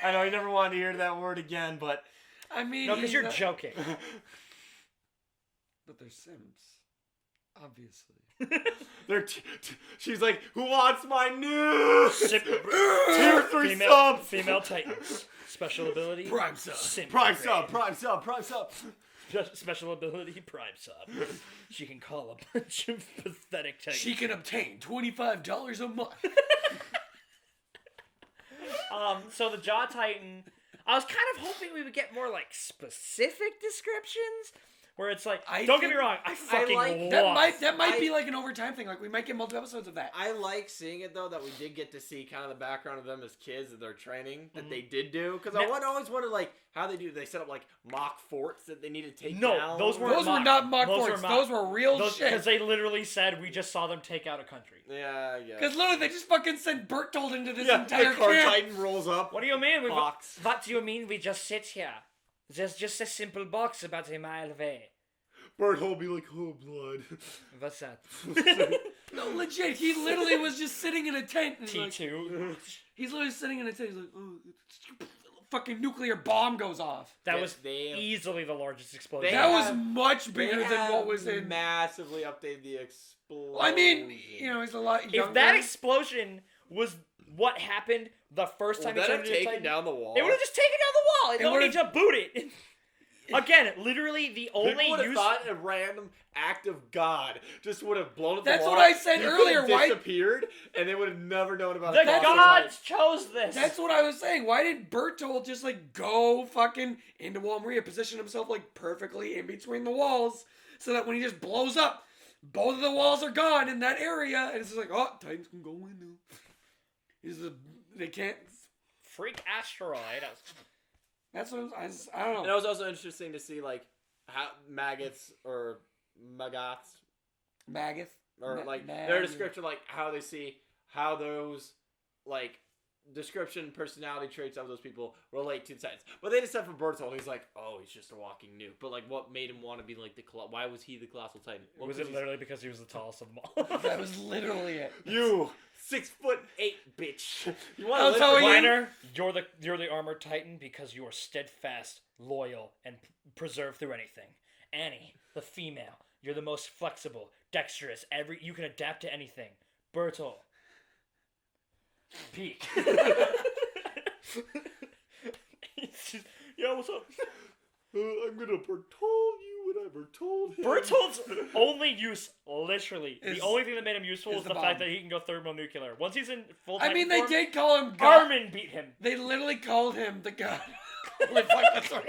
Speaker 3: I know you never wanted to hear that word again, but...
Speaker 1: I mean,
Speaker 2: No, because you're joking.
Speaker 1: But they're Sims, obviously.
Speaker 3: She's like, who wants my news? Tier 3
Speaker 2: female,
Speaker 3: sub.
Speaker 2: female Titans. Special ability.
Speaker 1: Prime sub.
Speaker 2: Simp
Speaker 3: Prime
Speaker 2: grade.
Speaker 3: sub, prime sub, prime sub.
Speaker 2: Special ability. Prime sub. She can call a bunch of pathetic Titans.
Speaker 1: She can obtain $25 a month.
Speaker 2: So the Jaw Titan, I was kind of hoping we would get more specific descriptions, where it's don't get me wrong, I fucking love.
Speaker 1: That might be an overtime thing. We might get multiple episodes of that.
Speaker 3: I like seeing it though, that we did get to see kind of the background of them as kids, that their training that they did do. Because I always wondered how they do. They set up mock forts that they need to take down.
Speaker 2: those
Speaker 1: Those were not mock forts. Those were real shit.
Speaker 2: Because they literally said we just saw them take out a country.
Speaker 3: Yeah.
Speaker 1: Because literally they just fucking sent Bertold into this
Speaker 3: The
Speaker 1: entire
Speaker 3: car
Speaker 1: camp.
Speaker 3: Titan rolls up.
Speaker 2: What do you mean?
Speaker 3: Box.
Speaker 2: What do you mean we just sit here? There's just a simple box about a mile away.
Speaker 3: Berthold will be like, oh, blood.
Speaker 2: What's that?
Speaker 1: No, legit. He literally was just sitting in a tent. And
Speaker 2: T2.
Speaker 1: He's literally sitting in a tent. He's like, oh, fucking nuclear bomb goes off.
Speaker 2: That was easily the largest explosion.
Speaker 3: They
Speaker 1: That was
Speaker 3: have-
Speaker 1: much bigger than what was in.
Speaker 3: Massively updated the explosion.
Speaker 1: I mean, he's a lot younger.
Speaker 2: If that explosion was what happened the first time
Speaker 3: would that
Speaker 2: he
Speaker 3: have
Speaker 2: turned into a
Speaker 3: taken
Speaker 2: Titan,
Speaker 3: down the wall?
Speaker 2: it would have just taken down the wall. And
Speaker 1: It
Speaker 2: no one need
Speaker 1: would've-
Speaker 2: to boot it. Again, literally the only
Speaker 3: People would have
Speaker 2: use.
Speaker 3: thought a random act of God just would have blown up the
Speaker 1: That's
Speaker 3: wall.
Speaker 1: what I said
Speaker 3: You
Speaker 1: earlier,
Speaker 3: could have
Speaker 1: why-
Speaker 3: disappeared, and they would have never known about
Speaker 2: The
Speaker 3: it.
Speaker 2: gods chose this.
Speaker 1: That's what I was saying. Why did Bertold just go fucking into Wall Maria, position himself perfectly in between the walls, so that when he just blows up, both of the walls are gone in that area, and it's just oh, Titans can go in now. They can't.
Speaker 2: Freak asteroid.
Speaker 1: That's what I don't know.
Speaker 3: And it was also interesting to see how maggots or maggots
Speaker 1: Magath.
Speaker 3: or their description, how they see how those description, personality traits of those people relate to the Titans. But they just said for Bertolt, he's like, oh, he's just a walking nuke. But like, what made him want to be like why was he the Colossal Titan? Well,
Speaker 2: Was it literally because he was the tallest of them all?
Speaker 1: That was literally it.
Speaker 3: You 6'8", bitch. You want
Speaker 1: I'll
Speaker 3: to
Speaker 1: tell
Speaker 3: live
Speaker 1: you-
Speaker 2: Reiner, you're the armored titan because you are steadfast, loyal, and preserve through anything. Annie, the female, you're the most flexible, dexterous. You can adapt to anything. Bertolt, peak. It's just, yo, what's up?
Speaker 3: I'm gonna Bertold you what I Bertold him.
Speaker 2: Bertolt's only use, literally,
Speaker 1: Is-
Speaker 2: the only thing that made him useful
Speaker 1: is
Speaker 2: is
Speaker 1: the
Speaker 2: the fact
Speaker 1: bomb.
Speaker 2: that he can go thermonuclear. Once he's in full
Speaker 1: I
Speaker 2: Titan
Speaker 1: mean, they
Speaker 2: form,
Speaker 1: did call him God.
Speaker 2: Armin beat him.
Speaker 1: They literally called him the God. Holy fuck, that's right.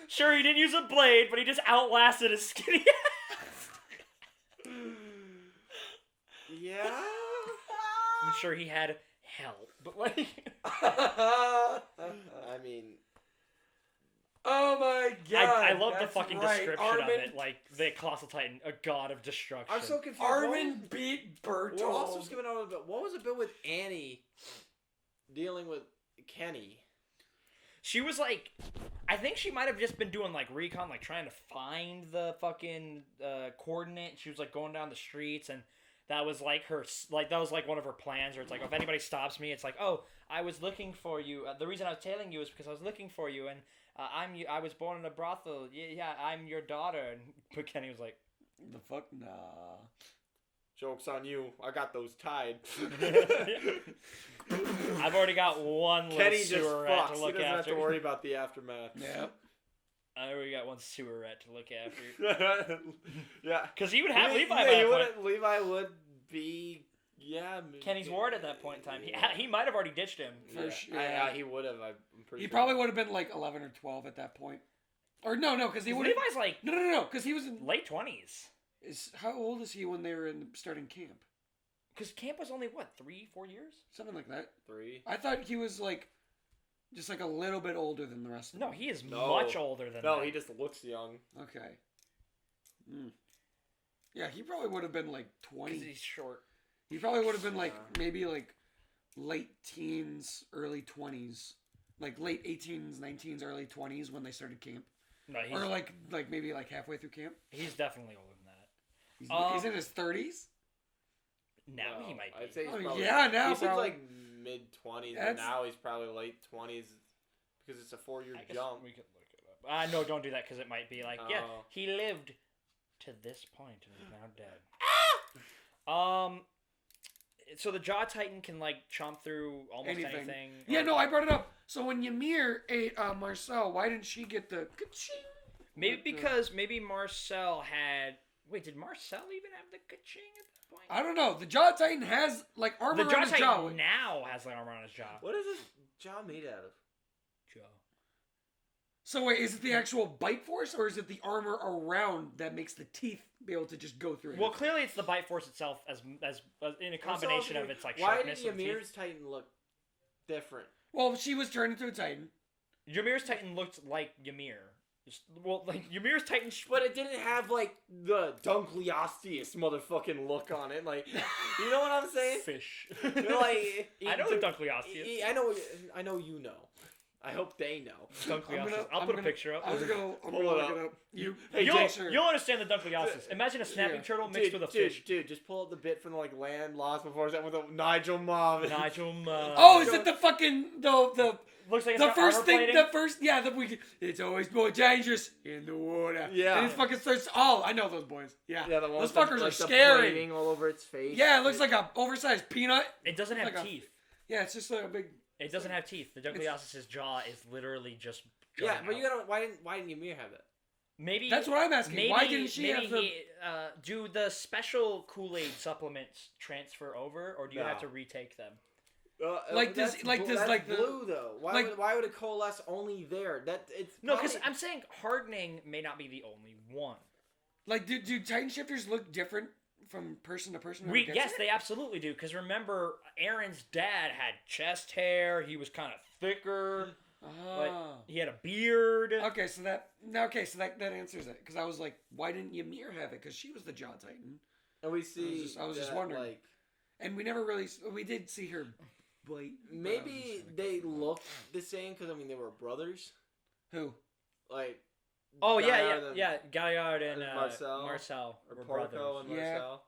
Speaker 2: Sure, he didn't use a blade, but he just outlasted his skinny ass.
Speaker 3: Yeah.
Speaker 2: I'm sure he had help, but like,
Speaker 3: I mean,
Speaker 1: Oh my God.
Speaker 2: I love the
Speaker 1: that's
Speaker 2: fucking
Speaker 1: right.
Speaker 2: description
Speaker 1: Armin,
Speaker 2: of it, like the Colossal Titan, a god of destruction.
Speaker 3: I'm so confused.
Speaker 1: Armin beat Bertolt.
Speaker 3: We're also skipping over a bit. What was a bit with Annie dealing with Kenny?
Speaker 2: She was like, I think she might have just been doing like recon, like trying to find the fucking coordinate. She was like going down the streets, and that was like that was like one of her plans. Where it's like, if anybody stops me, it's like, oh, I was looking for you. The reason I was tailing you is because I was looking for you, and I was born in a brothel. Yeah, I'm your daughter. And but Kenny was like,
Speaker 1: The fuck? Nah.
Speaker 3: Joke's on you. I got those tied.
Speaker 2: I've already got one little
Speaker 3: Kenny just
Speaker 2: sewer rat
Speaker 3: fucks.
Speaker 2: to
Speaker 3: He
Speaker 2: look
Speaker 3: doesn't have
Speaker 2: after.
Speaker 3: to worry about the aftermath.
Speaker 1: Yep.
Speaker 2: I already got one sewer rat to look after.
Speaker 3: Yeah.
Speaker 2: Because he would have Levi by
Speaker 3: Yeah,
Speaker 2: that
Speaker 3: he
Speaker 2: point.
Speaker 3: would. Levi would be. Yeah.
Speaker 2: Kenny's ward at that point in time. He might have already ditched him.
Speaker 1: For sure, yeah.
Speaker 3: He would have. I'm pretty.
Speaker 1: He
Speaker 3: sure.
Speaker 1: probably would have been like 11 or 12 at that point. Or no, because he would have.
Speaker 2: Levi's like
Speaker 1: No, because he was in.
Speaker 2: late 20s.
Speaker 1: How old is he when they were starting camp?
Speaker 2: Because camp was only, what, 3-4 years?
Speaker 1: Something like that.
Speaker 3: 3.
Speaker 1: I thought he was like, just like a little bit older than the rest of
Speaker 2: No,
Speaker 1: them.
Speaker 2: he is
Speaker 3: No.
Speaker 2: much older than
Speaker 3: No,
Speaker 2: that.
Speaker 3: he just looks young.
Speaker 1: Okay. Yeah, he probably would have been like 20.
Speaker 2: Because he's short.
Speaker 1: He probably would have been like maybe like late teens, early 20s, like late 18s, 19s, early 20s when they started camp,
Speaker 2: No,
Speaker 1: or like maybe like halfway through camp.
Speaker 2: he's definitely older than that.
Speaker 1: He's in his 30s.
Speaker 2: Now he might be.
Speaker 3: I'd say he's
Speaker 1: Oh,
Speaker 3: probably,
Speaker 1: yeah, now
Speaker 3: he seems
Speaker 1: probably.
Speaker 3: like mid 20s, but
Speaker 1: That's-
Speaker 3: now he's probably late 20s because it's a 4-year
Speaker 2: I guess
Speaker 3: jump.
Speaker 2: we could look it up. No, don't do that because it might be like, yeah,
Speaker 3: Oh.
Speaker 2: he lived to this point and is now dead. So the Jaw Titan can like chomp through almost anything.
Speaker 1: Yeah, no, I brought it up. So when Ymir ate Marcel, why didn't she get the ka-ching?
Speaker 2: Maybe because Marcel had. Wait, did Marcel even have the ka-ching at that point?
Speaker 1: I don't know. The Jaw Titan has like armor
Speaker 2: The Jaw
Speaker 1: on his
Speaker 2: Titan
Speaker 1: jaw.
Speaker 2: now has like armor on his jaw.
Speaker 3: What is this jaw made out of?
Speaker 2: Jaw.
Speaker 1: So wait, is it the actual bite force or is it the armor around that makes the teeth be able to just go through it?
Speaker 2: Well, clearly it's the bite force itself as in a combination of its like
Speaker 3: why
Speaker 2: sharpness.
Speaker 3: did
Speaker 2: of the teeth.
Speaker 3: Ymir's Titan look different?
Speaker 1: Well, she was turned into a Titan.
Speaker 2: Ymir's Titan looked like Ymir. Well, like Ymir's Titan.
Speaker 3: But it didn't have like the Dunkleosteus motherfucking look on it. Like, you know what I'm saying?
Speaker 2: Fish.
Speaker 3: You're like,
Speaker 2: I know the Dunkleosteus.
Speaker 3: I know you know. I hope they know.
Speaker 2: Dunkleosteus. I'll put a picture up.
Speaker 1: I'm gonna
Speaker 3: Pull
Speaker 1: look
Speaker 3: it
Speaker 1: it
Speaker 3: up.
Speaker 1: up. You,
Speaker 3: Hey,
Speaker 1: you
Speaker 3: Jake,
Speaker 1: make sure.
Speaker 2: You'll understand the Dunkleosteus. Imagine a snapping turtle mixed with a fish.
Speaker 3: Dude, just pull up the bit from the like land lost before that with a Nigel Marvin.
Speaker 2: Nigel.
Speaker 1: Oh, is it the fucking the
Speaker 2: Looks like it's
Speaker 1: the
Speaker 2: got
Speaker 1: first
Speaker 2: armor
Speaker 1: thing?
Speaker 2: plating.
Speaker 1: The first, yeah, it's always more dangerous in the water.
Speaker 3: Yeah.
Speaker 1: and it fucking starts. Oh, I know those boys. Yeah,
Speaker 3: Yeah, the one
Speaker 1: those
Speaker 3: with the,
Speaker 1: fuckers
Speaker 3: like,
Speaker 1: are
Speaker 3: the
Speaker 1: scary.
Speaker 3: plating all over its face.
Speaker 1: Yeah, it looks like a oversized peanut.
Speaker 2: It doesn't have
Speaker 1: like a-
Speaker 2: teeth.
Speaker 1: Yeah, it's just like a big.
Speaker 2: It doesn't have teeth. The Dunkleosteus' jaw is literally just.
Speaker 3: Yeah,
Speaker 2: drawn
Speaker 3: but
Speaker 2: out.
Speaker 3: you gotta. Why didn't Ymir have that?
Speaker 2: Maybe
Speaker 1: That's what I'm asking.
Speaker 2: Maybe,
Speaker 1: Why didn't she
Speaker 2: maybe
Speaker 1: have the?
Speaker 2: do the special Kool-Aid supplements transfer over, or do you have to retake them?
Speaker 1: Like
Speaker 3: that's
Speaker 1: this- like
Speaker 3: bl-
Speaker 1: this-
Speaker 3: that's
Speaker 1: like the-
Speaker 3: blue though.
Speaker 1: like-
Speaker 3: Why would it coalesce only there? That it's
Speaker 2: No, because
Speaker 3: probably-
Speaker 2: I'm saying hardening may not be the only one.
Speaker 1: Like, do Titan shifters look different from person to person? when it gets
Speaker 2: Yes,
Speaker 1: there?
Speaker 2: they absolutely do. Because remember, Aaron's dad had chest hair. He was kind of thicker.
Speaker 1: Oh.
Speaker 2: He had a beard.
Speaker 1: Okay, so that answers it. Because I was like, why didn't Ymir have it? Because she was the Jaw Titan.
Speaker 3: and we see.
Speaker 1: I was just
Speaker 3: that,
Speaker 1: wondering.
Speaker 3: Like,
Speaker 1: And we never really... We did see her bite. but I was
Speaker 3: Maybe
Speaker 1: just like,
Speaker 3: they look the same because, I mean, they were brothers.
Speaker 1: Who?
Speaker 3: Like...
Speaker 2: Oh,
Speaker 3: Galliard and-
Speaker 2: yeah. Galliard and
Speaker 3: and
Speaker 2: Marcel
Speaker 3: Or
Speaker 2: were
Speaker 3: Porco
Speaker 2: brothers.
Speaker 3: and
Speaker 1: Yeah.
Speaker 3: Marcel.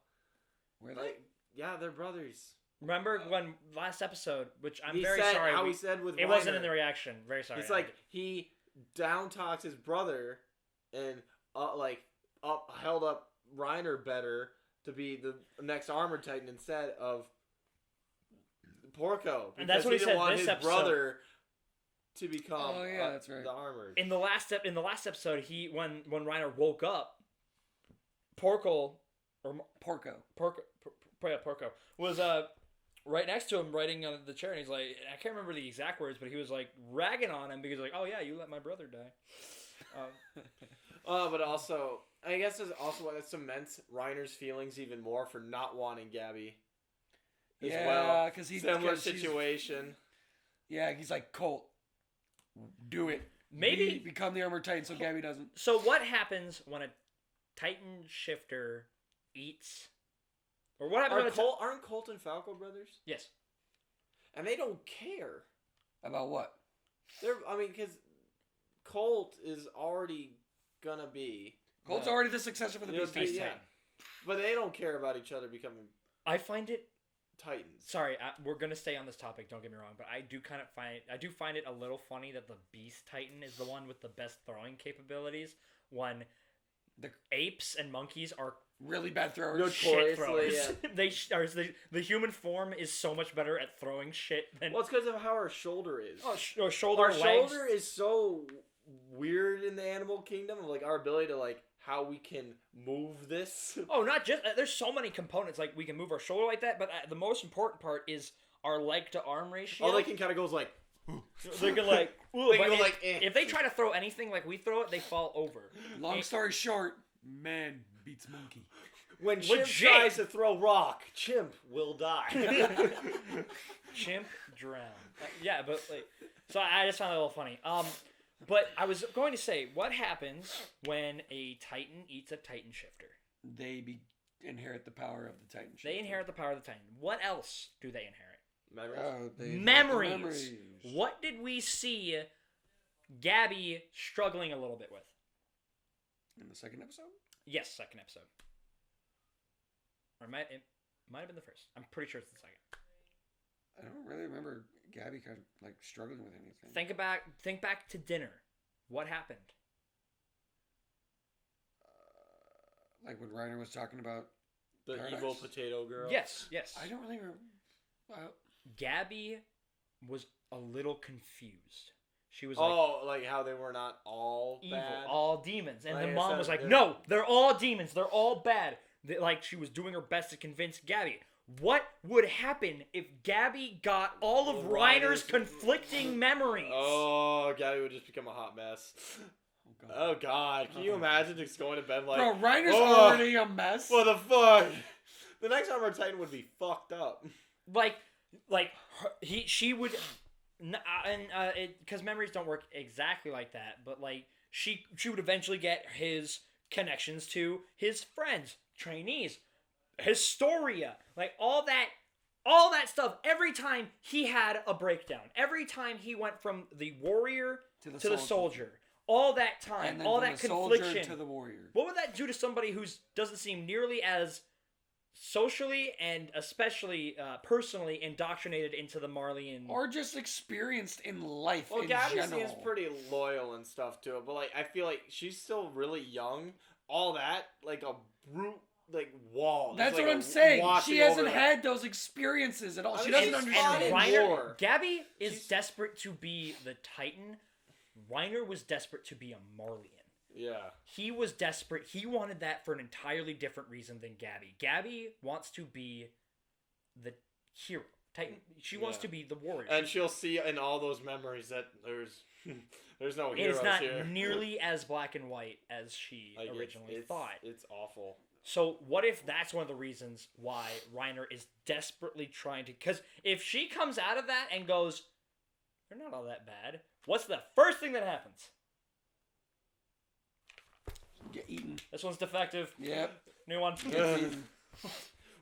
Speaker 1: Were they?
Speaker 3: Like, yeah, they're brothers.
Speaker 2: Remember when last episode, which I'm
Speaker 3: He
Speaker 2: very
Speaker 3: said,
Speaker 2: sorry,
Speaker 3: How he said with
Speaker 2: it wasn't
Speaker 3: Reiner,
Speaker 2: in the reaction. Very sorry.
Speaker 3: It's like he down talks his brother and held up Reiner better to be the next Armored Titan instead of Porco.
Speaker 2: And that's what he
Speaker 3: didn't
Speaker 2: said
Speaker 3: want
Speaker 2: this
Speaker 3: his
Speaker 2: episode.
Speaker 3: brother to become
Speaker 1: Oh, yeah, that's right.
Speaker 3: the Armored.
Speaker 2: in the last episode, when Reiner woke up, Porco was right next to him, writing on the chair, and he's like, I can't remember the exact words, but he was like ragging on him because like, oh yeah, you let my brother die.
Speaker 3: But also, I guess there's also what that cements Reiner's feelings even more for not wanting Gabby. As
Speaker 1: Yeah,
Speaker 3: well.
Speaker 1: because he's...
Speaker 3: Similar
Speaker 1: 'cause she's-
Speaker 3: situation.
Speaker 1: Yeah, he's like, Colt, do it.
Speaker 2: Maybe-
Speaker 1: Become the Armored Titan so Gabby doesn't.
Speaker 2: So what happens when a Titan shifter eats, or what happens?
Speaker 3: Aren't Colt and Falco brothers?
Speaker 2: Yes.
Speaker 3: And they don't care.
Speaker 1: About what?
Speaker 3: Because Colt is already gonna be.
Speaker 1: Colt's
Speaker 3: the-
Speaker 1: already the successor for the
Speaker 3: Yeah,
Speaker 1: Beast
Speaker 2: Beast
Speaker 1: Titan.
Speaker 2: Titan.
Speaker 3: But they don't care about each other becoming
Speaker 2: I find it.
Speaker 3: Titans.
Speaker 2: Sorry, we're gonna stay on this topic. Don't get me wrong, but I do find it a little funny that the Beast Titan is the one with the best throwing capabilities, when the apes and monkeys are
Speaker 1: Really bad throwers.
Speaker 3: No
Speaker 2: shit
Speaker 3: Notoriously,
Speaker 2: throwers. The human form is so much better at throwing shit than
Speaker 3: Well, it's because of how our shoulder is.
Speaker 2: or shoulder
Speaker 3: Our
Speaker 2: legs.
Speaker 3: shoulder is so weird in the animal kingdom of like our ability to like how we can move this.
Speaker 2: Oh, not just there's so many components, like we can move our shoulder like that, but the most important part is our leg to arm ratio.
Speaker 3: Oh, they can kind of goes like.
Speaker 2: They can like,
Speaker 3: They
Speaker 2: but
Speaker 3: go
Speaker 2: if,
Speaker 3: like, eh.
Speaker 2: if they try to throw anything like we throw it, they fall over.
Speaker 1: Long story short, man beats monkey.
Speaker 3: When Chimp
Speaker 2: Legit.
Speaker 3: tries to throw rock, Chimp will die.
Speaker 2: Chimp drown. Yeah, but like, so I just found that a little funny. But I was going to say, what happens when a Titan eats a Titan shifter?
Speaker 1: They inherit the power of the Titan.
Speaker 2: They inherit the power of the Titan. What else do they inherit?
Speaker 3: Memories?
Speaker 1: They inherit the
Speaker 2: Memories. What did we see Gabby struggling a little bit with?
Speaker 1: In the second episode?
Speaker 2: Yes, second episode. Or it might have been the first. I'm pretty sure it's the second.
Speaker 1: I don't really remember Gabby kind of like struggling with anything.
Speaker 2: Think back to dinner. What happened?
Speaker 1: Like when Reiner was talking about
Speaker 3: The
Speaker 1: Paradise?
Speaker 3: evil potato girl.
Speaker 2: Yes.
Speaker 1: I don't really remember.
Speaker 2: Gabby was a little confused. She was
Speaker 3: Like how they were not all
Speaker 2: evil,
Speaker 3: bad.
Speaker 2: all demons. And
Speaker 3: Like
Speaker 2: the
Speaker 3: I
Speaker 2: mom
Speaker 3: said,
Speaker 2: was like,
Speaker 3: they're-
Speaker 2: no, they're all demons. They're all bad. Like, she was doing her best to convince Gabby. What would happen if Gabby got all of Reiner's conflicting memories?
Speaker 3: Oh, Gabby would just become a hot mess. Oh God! Can you imagine just going to bed like,
Speaker 1: Bro, Reiner's
Speaker 3: "Oh,
Speaker 1: already a mess.
Speaker 3: what the fuck? The next Armored Titan would be fucked up.
Speaker 2: She would, because memories don't work exactly like that. But like, she would eventually get his connections to his friends, trainees, Historia, like all that stuff. Every time he had a breakdown, every time he went from the warrior to the soldier, all that time,
Speaker 1: and then
Speaker 2: all
Speaker 1: from
Speaker 2: that
Speaker 1: the soldier
Speaker 2: confliction
Speaker 1: to the warrior.
Speaker 2: What would that do to somebody who doesn't seem nearly as socially and especially personally indoctrinated into the Marleyan?
Speaker 1: Or just experienced in life
Speaker 3: Well,
Speaker 1: in
Speaker 3: Gabby
Speaker 1: general.
Speaker 3: seems pretty loyal and stuff to it, but like I feel like she's still really young. All that like a brute like wall.
Speaker 1: That's
Speaker 3: like
Speaker 1: what I'm saying.
Speaker 3: watching
Speaker 1: She hasn't
Speaker 3: over that.
Speaker 1: had those experiences at all.
Speaker 3: I
Speaker 1: She
Speaker 3: mean,
Speaker 1: doesn't
Speaker 3: she's
Speaker 1: understand.
Speaker 3: fine.
Speaker 2: Reiner,
Speaker 3: War.
Speaker 2: Gabby is
Speaker 3: She's-
Speaker 2: desperate to be the Titan. Reiner was desperate to be a Marleyan.
Speaker 3: Yeah.
Speaker 2: He was desperate. He wanted that for an entirely different reason than Gabby. Gabby wants to be the hero. Titan. She wants
Speaker 3: Yeah.
Speaker 2: to be the warrior.
Speaker 3: And she'll see in all those memories that there's no
Speaker 2: It
Speaker 3: heroes
Speaker 2: is not
Speaker 3: here.
Speaker 2: nearly as black and white as she
Speaker 3: Like,
Speaker 2: originally thought.
Speaker 3: It's awful.
Speaker 2: So what if that's one of the reasons why Reiner is desperately trying to... Because if she comes out of that and goes, they're not all that bad, what's the first thing that happens?
Speaker 1: Get eaten.
Speaker 2: This one's defective.
Speaker 1: Yep.
Speaker 2: New one.
Speaker 1: Gets eaten.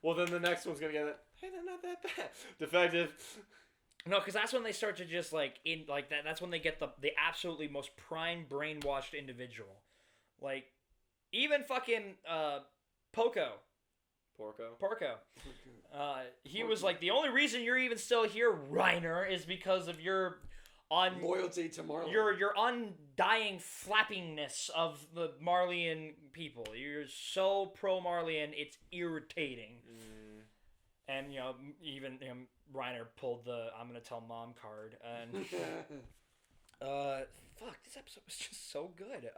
Speaker 3: Well, then the next one's gonna get it. hey, they're not that bad. Defective.
Speaker 2: No, because that's when they start to just like that. That's when they get the absolutely most prime brainwashed individual, like even fucking Porco. He was like, the only reason you're even still here, Reiner, is because of your
Speaker 1: Loyalty to Marley.
Speaker 2: your undying flappingness of the Marleyan people. You're so pro Marleyan, it's irritating. And even Reiner pulled the "I'm gonna tell mom" card, and fuck, this episode was just so good.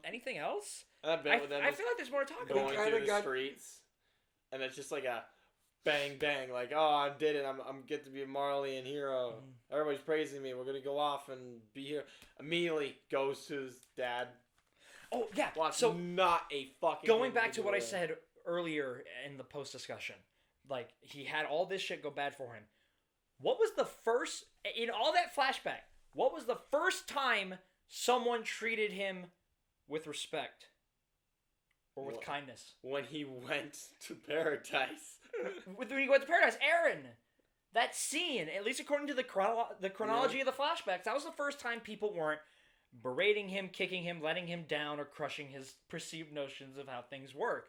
Speaker 2: Anything else?
Speaker 3: I feel like
Speaker 2: there's more to talk
Speaker 3: going
Speaker 2: about.
Speaker 3: through the streets, and it's just like a bang bang, like, oh, I did it. I'm get to be a Marleyan hero. Everybody's praising me. We're gonna go off and be here. Immediately goes to his dad.
Speaker 2: Oh yeah.
Speaker 3: So not a fucking.
Speaker 2: Going back to what I said earlier in the post discussion, like he had all this shit go bad for him. What was the first in all that flashback? What was the first time someone treated him with respect or with kindness?
Speaker 3: When he went to paradise.
Speaker 2: When he went to paradise, Aaron. That scene, at least according to the chronology of the flashbacks, that was the first time people weren't berating him, kicking him, letting him down, or crushing his perceived notions of how things work.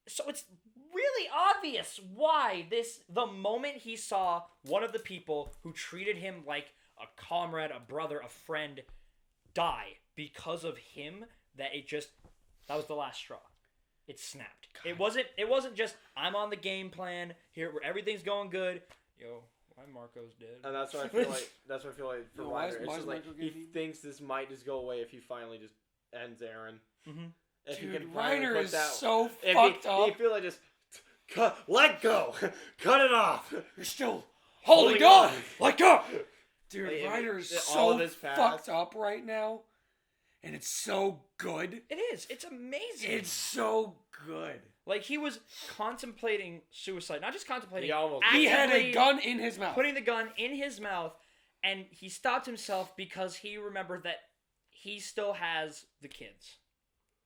Speaker 2: So it's really obvious why the moment he saw one of the people who treated him like a comrade, a brother, a friend die because of him, that was the last straw. It snapped. God. It wasn't just, I'm on the game plan here where everything's going good. Yo, why Marco's dead?
Speaker 3: And that's what I feel like for Reiner. It's just like he thinks this might just go away if he finally just ends Aaron.
Speaker 2: Mm-hmm.
Speaker 1: Dude, Reiner is so fucked up.
Speaker 3: You feel like just let go, cut it off.
Speaker 1: You're still holding on. Let go. Dude, Reiner is so fucked up right now, and it's so good.
Speaker 2: It is. It's amazing.
Speaker 1: It's so good.
Speaker 2: Like, he was contemplating suicide. Not just contemplating.
Speaker 1: He had a gun in his mouth.
Speaker 2: Putting the gun in his mouth, and he stopped himself because he remembered that he still has the kids.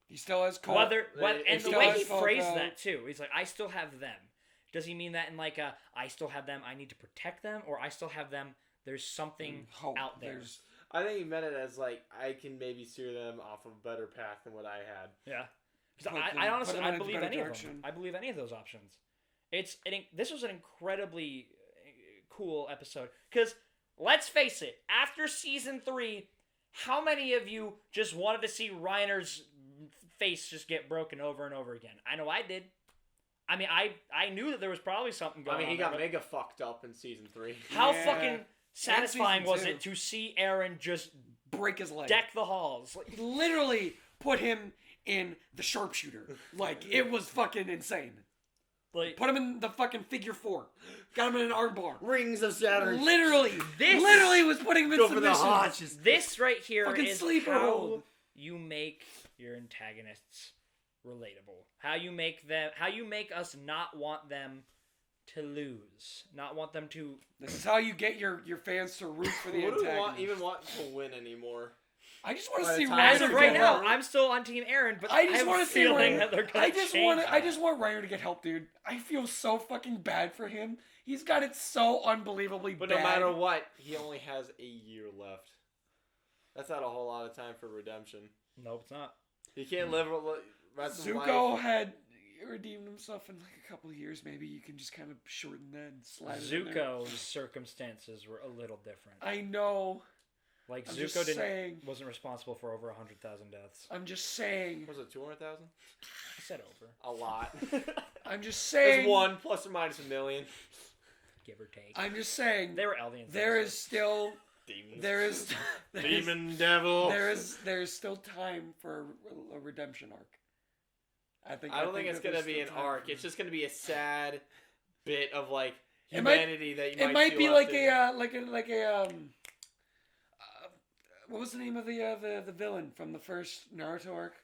Speaker 1: He still has Cole.
Speaker 2: And the way he phrased that, too. He's like, I still have them. Does he mean that in like a, I still have them, I need to protect them? Or I still have them, there's something out there?
Speaker 3: I think he meant it as like, I can maybe steer them off of a better path than what I had.
Speaker 2: Yeah. Because I honestly, I believe any of them. I believe any of those options. This was an incredibly cool episode. Because, let's face it, after season 3, how many of you just wanted to see Reiner's face just get broken over and over again? I know I did. I mean, I knew that there was probably something going on.
Speaker 3: I mean, he got mega fucked up in season 3.
Speaker 2: How fucking satisfying was it to see Aaron just
Speaker 1: break his leg,
Speaker 2: deck the halls?
Speaker 1: Like, literally put him in the sharpshooter. Like, it was fucking insane. Like, put him in the fucking figure 4. Got him in an armbar.
Speaker 3: Rings of Saturn.
Speaker 1: Literally was putting him in submission.
Speaker 2: This right here
Speaker 1: fucking
Speaker 2: is
Speaker 1: sleeper
Speaker 2: how
Speaker 1: hold.
Speaker 2: You make your antagonists relatable. How you make us not want them to lose. Not want them to...
Speaker 1: This is how you get your fans to root for the antagonist.
Speaker 3: I don't even want to win anymore.
Speaker 1: I just want to see
Speaker 2: As
Speaker 1: Reiner
Speaker 2: of right now, I'm still on Team Aaron, but I just want to see Reiner. That they're gonna
Speaker 1: I just want Reiner to get help, dude. I feel so fucking bad for him. He's got it so unbelievably bad.
Speaker 3: But no matter what, he only has a year left. That's not a whole lot of time for redemption.
Speaker 2: Nope, it's not.
Speaker 3: He can't live rest of life.
Speaker 1: Zuko had redeemed himself in like a couple of years. Maybe you can just kind of shorten that and slide it in there.
Speaker 2: Zuko's circumstances were a little different.
Speaker 1: I know.
Speaker 2: Like,
Speaker 1: I'm
Speaker 2: Zuko wasn't responsible for over 100,000 deaths.
Speaker 1: I'm just saying.
Speaker 3: Was it 200,000?
Speaker 2: I said over.
Speaker 3: A lot.
Speaker 1: I'm just saying.
Speaker 3: There's one plus or minus a million.
Speaker 2: Give or take.
Speaker 1: I'm just saying.
Speaker 2: They were Eldians.
Speaker 1: There is still...
Speaker 3: Demons.
Speaker 1: Demon
Speaker 3: devil.
Speaker 1: There's still time for a redemption arc. I don't
Speaker 3: think it's gonna be an arc. It's just gonna be a sad bit of like humanity that you might. It might be
Speaker 1: like a what was the name of the villain from the first Naruto arc?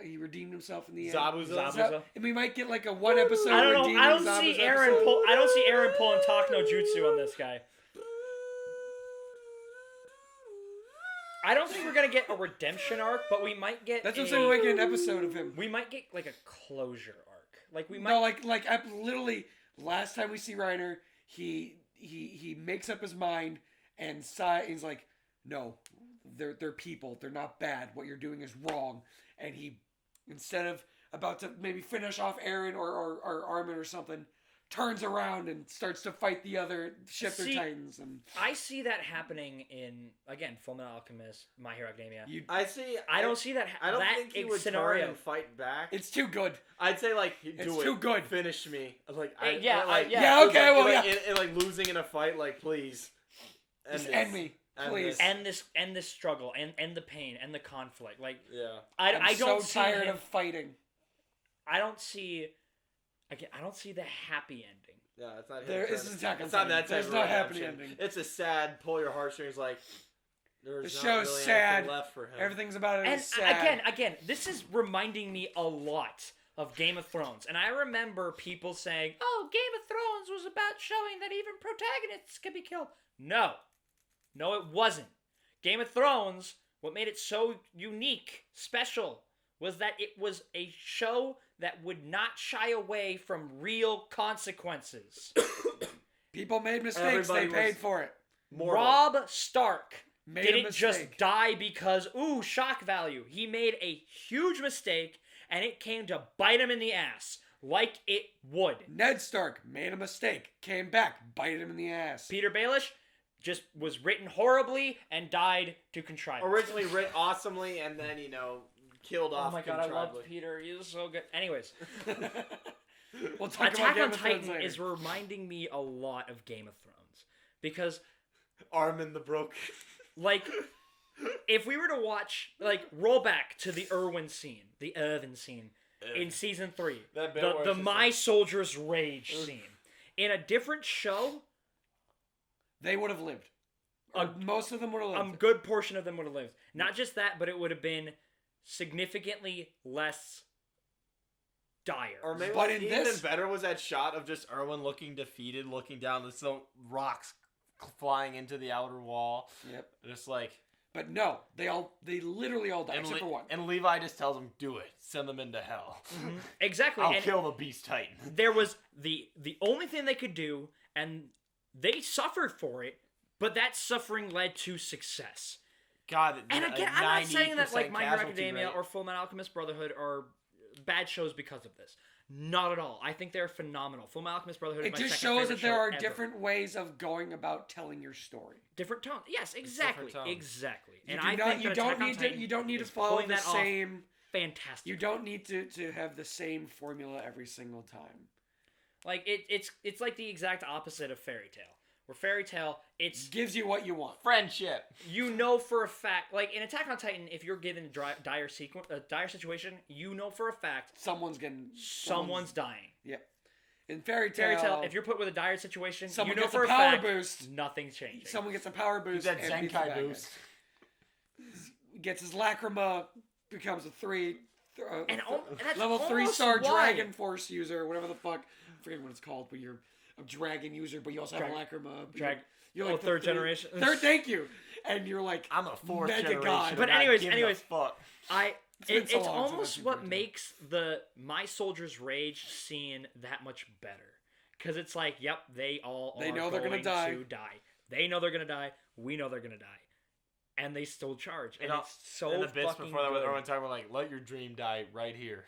Speaker 1: He redeemed himself in the end.
Speaker 3: Zabuza.
Speaker 1: And we might get like a one episode.
Speaker 2: I don't see Aaron pulling talk no jutsu on this guy. I don't think we're gonna get a redemption arc, but we might get.
Speaker 1: That's what I'm saying. We might get an episode of him.
Speaker 2: We might get like a closure arc. Like we might.
Speaker 1: No, like literally Last time we see Reiner, he makes up his mind and he's like, no, they're people. They're not bad. What you're doing is wrong. And he, instead of about to maybe finish off Eren or Armin or something, turns around and starts to fight the other shifter titans. And
Speaker 2: I see that happening in, again, Fullmetal Alchemist, My Hero Academia.
Speaker 8: I
Speaker 2: don't see that.
Speaker 8: I don't
Speaker 2: that
Speaker 8: think he would
Speaker 2: scenario.
Speaker 8: turn and fight back.
Speaker 1: it's too good.
Speaker 8: I'd say like
Speaker 1: It's too good.
Speaker 8: Finish me. Like
Speaker 2: yeah,
Speaker 1: Yeah, okay, well, yeah.
Speaker 8: And like losing in a fight, like please.
Speaker 1: Just end me, please.
Speaker 2: End this struggle and the pain and the conflict. Like
Speaker 8: Yeah.
Speaker 1: I'm
Speaker 2: I don't
Speaker 1: so
Speaker 2: see
Speaker 1: tired
Speaker 2: him,
Speaker 1: of fighting.
Speaker 2: I don't see the happy ending.
Speaker 8: Yeah, it's not.
Speaker 1: This is Attack on
Speaker 8: It's not
Speaker 1: Titan.
Speaker 8: that type
Speaker 1: There's
Speaker 8: of
Speaker 1: no happy
Speaker 8: redemption.
Speaker 1: ending.
Speaker 8: It's a sad, pull your heartstrings. Like
Speaker 1: The
Speaker 8: there's not
Speaker 1: show's
Speaker 8: really
Speaker 1: sad.
Speaker 8: anything left for him.
Speaker 1: Everything's about it
Speaker 2: And
Speaker 1: is sad.
Speaker 2: again, this is reminding me a lot of Game of Thrones. And I remember people saying, "Oh, Game of Thrones was about showing that even protagonists can be killed." No, it wasn't. Game of Thrones, what made it so unique, special, was that it was a show that would not shy away from real consequences.
Speaker 1: People made mistakes.
Speaker 8: Everybody
Speaker 1: They paid
Speaker 8: was-
Speaker 1: for it.
Speaker 8: Mortal.
Speaker 2: Rob Stark
Speaker 1: Made a
Speaker 2: didn't just
Speaker 1: mistake.
Speaker 2: die because, shock value. He made a huge mistake, and it came to bite him in the ass, like it would.
Speaker 1: Ned Stark made a mistake. Came back. Bite him in the ass.
Speaker 2: Peter Baelish just was written horribly and died to contrivance.
Speaker 8: Originally written awesomely, and then killed
Speaker 2: Oh
Speaker 8: off.
Speaker 2: my god, I
Speaker 8: contrivably.
Speaker 2: loved Peter. He was so good. Anyways,
Speaker 1: We'll talk about
Speaker 2: Attack
Speaker 1: Game
Speaker 2: on
Speaker 1: of Thrones
Speaker 2: Titan
Speaker 1: later.
Speaker 2: is reminding me a lot of Game of Thrones. Because,
Speaker 8: Armin the Broken.
Speaker 2: like, if we were to watch, roll back to the Irwin scene, the Irvin scene, in season 3,
Speaker 8: That bit where it's
Speaker 2: the
Speaker 8: just
Speaker 2: My
Speaker 8: like-
Speaker 2: Soldier's Rage scene, in a different show,
Speaker 1: They would have lived. Most of them would have
Speaker 2: a
Speaker 1: lived.
Speaker 2: good portion of them would have lived. Not just that, but it would have been significantly less dire.
Speaker 8: Or maybe
Speaker 1: But in
Speaker 8: even
Speaker 1: this-
Speaker 8: better was that shot of just Erwin looking defeated, looking down the rocks flying into the outer wall.
Speaker 1: Yep.
Speaker 8: Just like
Speaker 1: But no, they literally all died, except for one.
Speaker 8: And Levi just tells him, "Do it. Send them into hell.
Speaker 2: Exactly.
Speaker 8: I'll
Speaker 2: and
Speaker 8: kill the Beast Titan."
Speaker 2: there was the only thing they could do, and they suffered for it, but that suffering led to success.
Speaker 8: God,
Speaker 2: And again, I'm not saying that like My Hero
Speaker 8: casualty
Speaker 2: Academia
Speaker 8: rate.
Speaker 2: or Fullmetal Alchemist Brotherhood are bad shows because of this. Not at all. I think they're phenomenal. Fullmetal Alchemist Brotherhood.
Speaker 1: It
Speaker 2: is my
Speaker 1: just
Speaker 2: second
Speaker 1: shows
Speaker 2: favorite
Speaker 1: that there
Speaker 2: show
Speaker 1: are
Speaker 2: ever.
Speaker 1: different ways of going about telling your story.
Speaker 2: different tones. Yes, exactly,
Speaker 8: different tones.
Speaker 2: exactly.
Speaker 1: You
Speaker 2: And
Speaker 1: do
Speaker 2: I
Speaker 1: not,
Speaker 2: think
Speaker 1: you
Speaker 2: that
Speaker 1: don't
Speaker 2: Attack on
Speaker 1: need to
Speaker 2: Titan
Speaker 1: you don't need to
Speaker 2: is
Speaker 1: follow
Speaker 2: pulling
Speaker 1: the
Speaker 2: that off
Speaker 1: same.
Speaker 2: fantastic.
Speaker 1: You don't need to have the same formula every single time.
Speaker 2: Like it's like the exact opposite of Fairy Tale. Where Fairy Tale, it's
Speaker 1: Gives you what you want.
Speaker 8: friendship.
Speaker 2: you know for a fact, like in Attack on Titan, if you're given a dire situation, you know for a fact
Speaker 1: Someone's getting
Speaker 2: someone's dying.
Speaker 1: Yep. In Fairy
Speaker 2: Fairy
Speaker 1: Tale,
Speaker 2: Tale, if you're put with a dire situation,
Speaker 1: someone
Speaker 2: you know
Speaker 1: gets
Speaker 2: for
Speaker 1: a
Speaker 2: a
Speaker 1: power
Speaker 2: fact
Speaker 1: boost.
Speaker 2: nothing's changing.
Speaker 1: Someone gets a power boost
Speaker 8: That
Speaker 1: and beats the
Speaker 8: Zenkai
Speaker 1: bad
Speaker 8: boost.
Speaker 1: guy. Gets his Lacrima, becomes a 3
Speaker 2: And that's
Speaker 1: level
Speaker 2: almost
Speaker 1: 3-star
Speaker 2: why-
Speaker 1: Dragon Force user, whatever the fuck. I forget what it's called, but you're a dragon user, but you also have a Lacrima. You're like the
Speaker 2: third generation.
Speaker 1: Thank you. And you're like
Speaker 8: I'm a fourth
Speaker 1: Mega
Speaker 8: generation.
Speaker 1: God.
Speaker 2: But
Speaker 8: not
Speaker 2: anyways,
Speaker 8: giving a fuck.
Speaker 1: been
Speaker 2: It's
Speaker 1: so long since I've
Speaker 2: almost
Speaker 1: seen
Speaker 2: what
Speaker 1: Fairy Tail.
Speaker 2: makes the My Soldier's Rage scene that much better. Because it's like, yep, they all
Speaker 1: They
Speaker 2: are
Speaker 1: know they're gonna
Speaker 2: going
Speaker 1: die.
Speaker 2: to die. They know they're gonna die. We know they're gonna die. And they still charge. And
Speaker 8: You know,
Speaker 2: it's so
Speaker 8: And the bits
Speaker 2: fucking
Speaker 8: before that, with
Speaker 2: good.
Speaker 8: Erwin talking about like, "Let your dream die right here."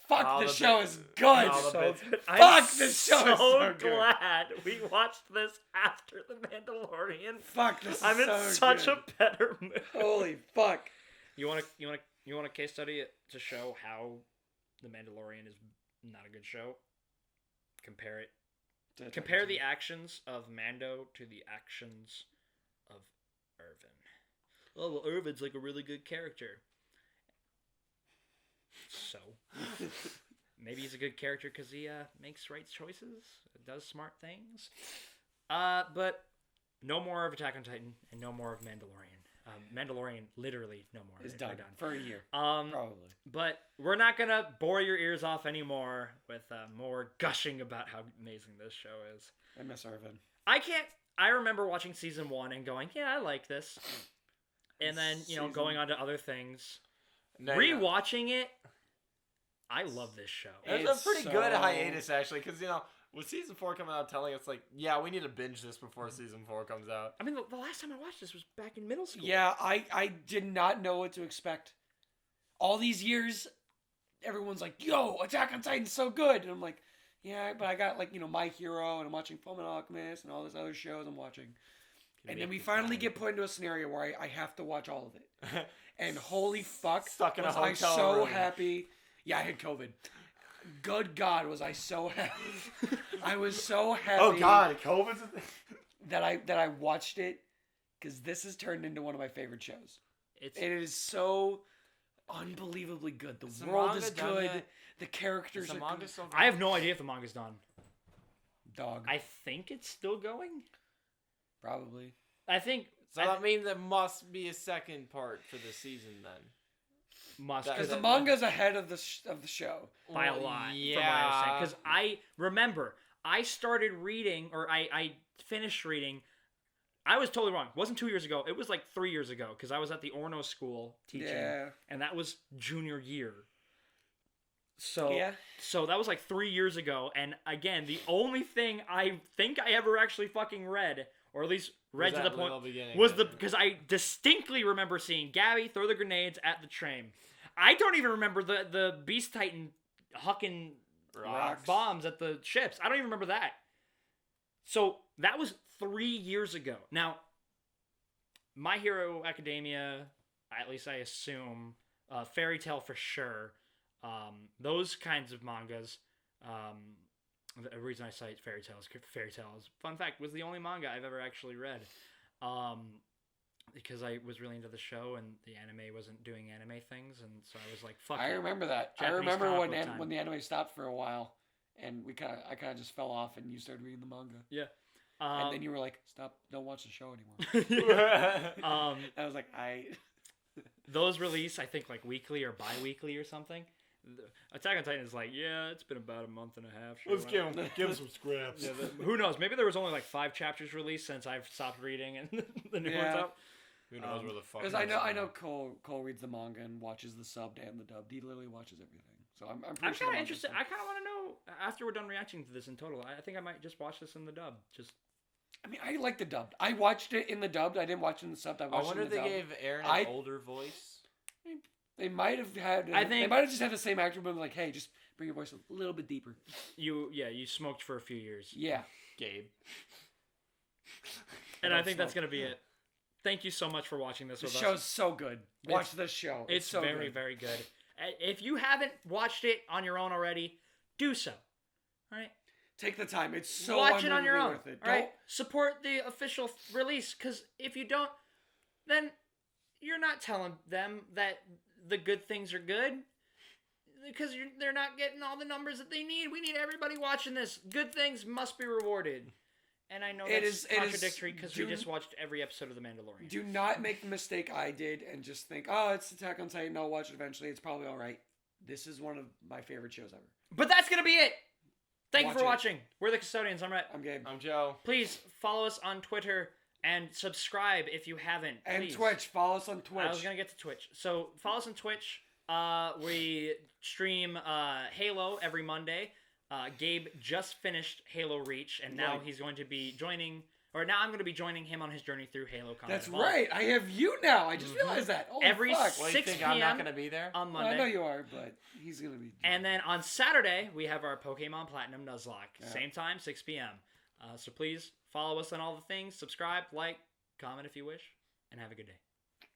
Speaker 1: fuck,
Speaker 8: All
Speaker 1: the
Speaker 8: the
Speaker 1: show
Speaker 8: bit-
Speaker 1: is good.
Speaker 8: all the
Speaker 2: So
Speaker 8: bits.
Speaker 2: good.
Speaker 1: Fuck,
Speaker 2: I'm
Speaker 1: this show is so good.
Speaker 2: glad we watched this after The Mandalorian.
Speaker 1: Fuck, this is
Speaker 2: I'm in
Speaker 1: so
Speaker 2: such
Speaker 1: good.
Speaker 2: a better mood.
Speaker 1: Holy fuck.
Speaker 2: You want a case study to show how The Mandalorian is not a good show? Compare the actions of Mando to the actions of Irvin. Oh, well, Irvin's like a really good character. So, maybe he's a good character because he makes right choices, does smart things. But no more of Attack on Titan and no more of Mandalorian. Mandalorian, literally, no more.
Speaker 1: Is
Speaker 2: We're
Speaker 1: done for a year.
Speaker 2: Probably. But we're not gonna bore your ears off anymore with more gushing about how amazing this show is.
Speaker 1: I miss Irvin.
Speaker 2: I remember watching season 1 and going, yeah, I like this. And then, going on to other things.
Speaker 8: Now,
Speaker 2: Rewatching it, I love this show.
Speaker 8: It's
Speaker 1: It's
Speaker 8: a pretty good
Speaker 1: so-
Speaker 8: hiatus, actually, because, with season 4 coming out, telling us, yeah, we need to binge this before season 4 comes out.
Speaker 2: I mean, the last time I watched this was back in middle school.
Speaker 1: Yeah, I did not know what to expect. All these years, everyone's like, yo, Attack on Titan's so good. And I'm like, yeah, but I got, My Hero, and I'm watching Fullmetal Alchemist, and all these other shows I'm watching. And then we finally get put into a scenario where I have to watch all of it. And holy fuck,
Speaker 8: Stuck in a
Speaker 1: was I
Speaker 8: hotel
Speaker 1: so
Speaker 8: room.
Speaker 1: happy. Yeah, I had COVID. Good God, was I so happy. I was so happy.
Speaker 8: Oh, God, COVID's a thing.
Speaker 1: that I watched it, because this has turned into one of my favorite shows.
Speaker 2: It's
Speaker 1: It is so unbelievably good. The
Speaker 8: Is the
Speaker 1: world
Speaker 8: manga
Speaker 1: is
Speaker 8: done
Speaker 1: good.
Speaker 8: yet?
Speaker 1: The characters
Speaker 8: Is the
Speaker 1: are
Speaker 8: manga
Speaker 1: good.
Speaker 8: still
Speaker 2: I have no idea if the manga's done.
Speaker 1: Dog,
Speaker 2: I think it's still going.
Speaker 1: probably.
Speaker 2: I think
Speaker 8: So that means there must be a second part for the season, then.
Speaker 2: must
Speaker 8: That-
Speaker 1: Because the
Speaker 8: that-
Speaker 1: manga's ahead of the show.
Speaker 2: by a
Speaker 8: Well,
Speaker 2: lot.
Speaker 8: yeah.
Speaker 2: Because I remember I started reading, or I finished reading. I was totally wrong. It wasn't 2 years ago. It was like 3 years ago, because I was at the Orno school teaching,
Speaker 1: Yeah.
Speaker 2: and that was junior year. So
Speaker 1: Yeah.
Speaker 2: so that was like 3 years ago, and again, the only thing I think I ever actually fucking read, or at least read to the point, was because I distinctly remember seeing Gabby throw the grenades at the train. I don't even remember the Beast Titan hucking
Speaker 8: Rocks.
Speaker 2: bombs at the ships. I don't even remember that. So that was 3 years ago. Now, My Hero Academia, at least I assume, Fairy Tail for sure. Those kinds of mangas. The reason I cite Fairy Tail is, fun fact, was the only manga I've ever actually read. Because I was really into the show, and the anime wasn't doing anime things, and so I was like, fuck
Speaker 1: I
Speaker 2: it.
Speaker 1: remember that. I
Speaker 2: Japanese
Speaker 1: remember
Speaker 2: comic
Speaker 1: when
Speaker 2: book time.
Speaker 1: when the anime stopped for a while, and I kind of just fell off, and you started reading the manga, and then you were like, "Stop! Don't watch the show anymore." I was like,
Speaker 2: Those release, I think, like weekly or bi-weekly or something. Attack on Titan is like, yeah, it's been about a month and a half.
Speaker 8: Let's give him some scraps.
Speaker 2: Yeah, who knows? Maybe there was only like 5 chapters released since I've stopped reading and the new one's
Speaker 1: Yeah.
Speaker 2: out.
Speaker 8: Who knows where the fuck?
Speaker 1: because I know Cole reads the manga and watches the subbed and the dubbed. He literally watches everything. So I'm pretty
Speaker 2: I'm
Speaker 1: sure.
Speaker 2: kind
Speaker 1: the
Speaker 2: of
Speaker 1: manga's
Speaker 2: interested.
Speaker 1: done.
Speaker 2: I kind of want to know after we're done reacting to this in total. I think I might just watch this in the dub. Just
Speaker 1: I mean, I like the dubbed. I watched it in the dubbed. I didn't watch it in the subbed. I
Speaker 8: I
Speaker 1: watched
Speaker 8: wonder
Speaker 1: it
Speaker 8: if
Speaker 1: in
Speaker 8: they
Speaker 1: the dubbed.
Speaker 8: gave Aaron an
Speaker 1: I-
Speaker 8: older voice.
Speaker 1: They might have had.
Speaker 2: I
Speaker 1: They
Speaker 2: think-
Speaker 1: might have just had the same actor, but like, hey, just bring your voice a little bit deeper.
Speaker 2: you smoked for a few years,
Speaker 1: Yeah.
Speaker 8: Gabe.
Speaker 2: and
Speaker 1: don't
Speaker 2: I think that's
Speaker 1: smoke.
Speaker 2: gonna be it. Thank you so much for watching this
Speaker 1: The
Speaker 2: with
Speaker 1: show's
Speaker 2: us.
Speaker 1: so good. Watch this show.
Speaker 2: It's
Speaker 1: so
Speaker 2: very
Speaker 1: good.
Speaker 2: very good. If you haven't watched it on your own already, do so. All right.
Speaker 1: Take the time. It's so
Speaker 2: Watch it on your own.
Speaker 1: unbelievably worth it.
Speaker 2: All right? Support the official release, because if you don't, then you're not telling them that the good things are good, because they're not getting all the numbers that they need. We need everybody watching this. Good things must be rewarded. And I know
Speaker 1: It
Speaker 2: that's
Speaker 1: is-
Speaker 2: contradictory because we
Speaker 1: do-
Speaker 2: just watched every episode of The Mandalorian.
Speaker 1: Do not make the mistake I did and just think, oh, it's Attack on Titan. I'll watch it eventually. It's probably all right. This is one of my favorite shows ever.
Speaker 2: But that's going to be it. Thank you
Speaker 1: Watch
Speaker 2: for
Speaker 1: it.
Speaker 2: watching. We're the Custodians. I'm Rhett.
Speaker 1: I'm Gabe.
Speaker 8: I'm Joe.
Speaker 2: Please follow us on Twitter and subscribe if you haven't.
Speaker 1: And
Speaker 2: Please.
Speaker 1: Twitch. Follow us on Twitch.
Speaker 2: I was gonna get to Twitch. So follow us on Twitch. We stream Halo every Monday. Gabe just finished Halo Reach, and now
Speaker 1: Right.
Speaker 2: he's going to be joining. Or now I'm going to be joining him on his journey through Halo Combat
Speaker 1: That's
Speaker 2: Evolved.
Speaker 1: right. I have you now. I just realized that. Holy
Speaker 2: Every
Speaker 1: fuck.
Speaker 2: s-
Speaker 8: Well, you
Speaker 2: 6
Speaker 8: think I'm not
Speaker 2: p.m.
Speaker 8: gonna be there?
Speaker 2: on
Speaker 1: Well,
Speaker 2: Monday.
Speaker 1: I know you are, but he's gonna be.
Speaker 2: And then on Saturday, we have our Pokemon Platinum Nuzlocke.
Speaker 1: Yeah.
Speaker 2: Same time, 6 p.m. So please follow us on all the things. Subscribe, like, comment if you wish, and have a good day.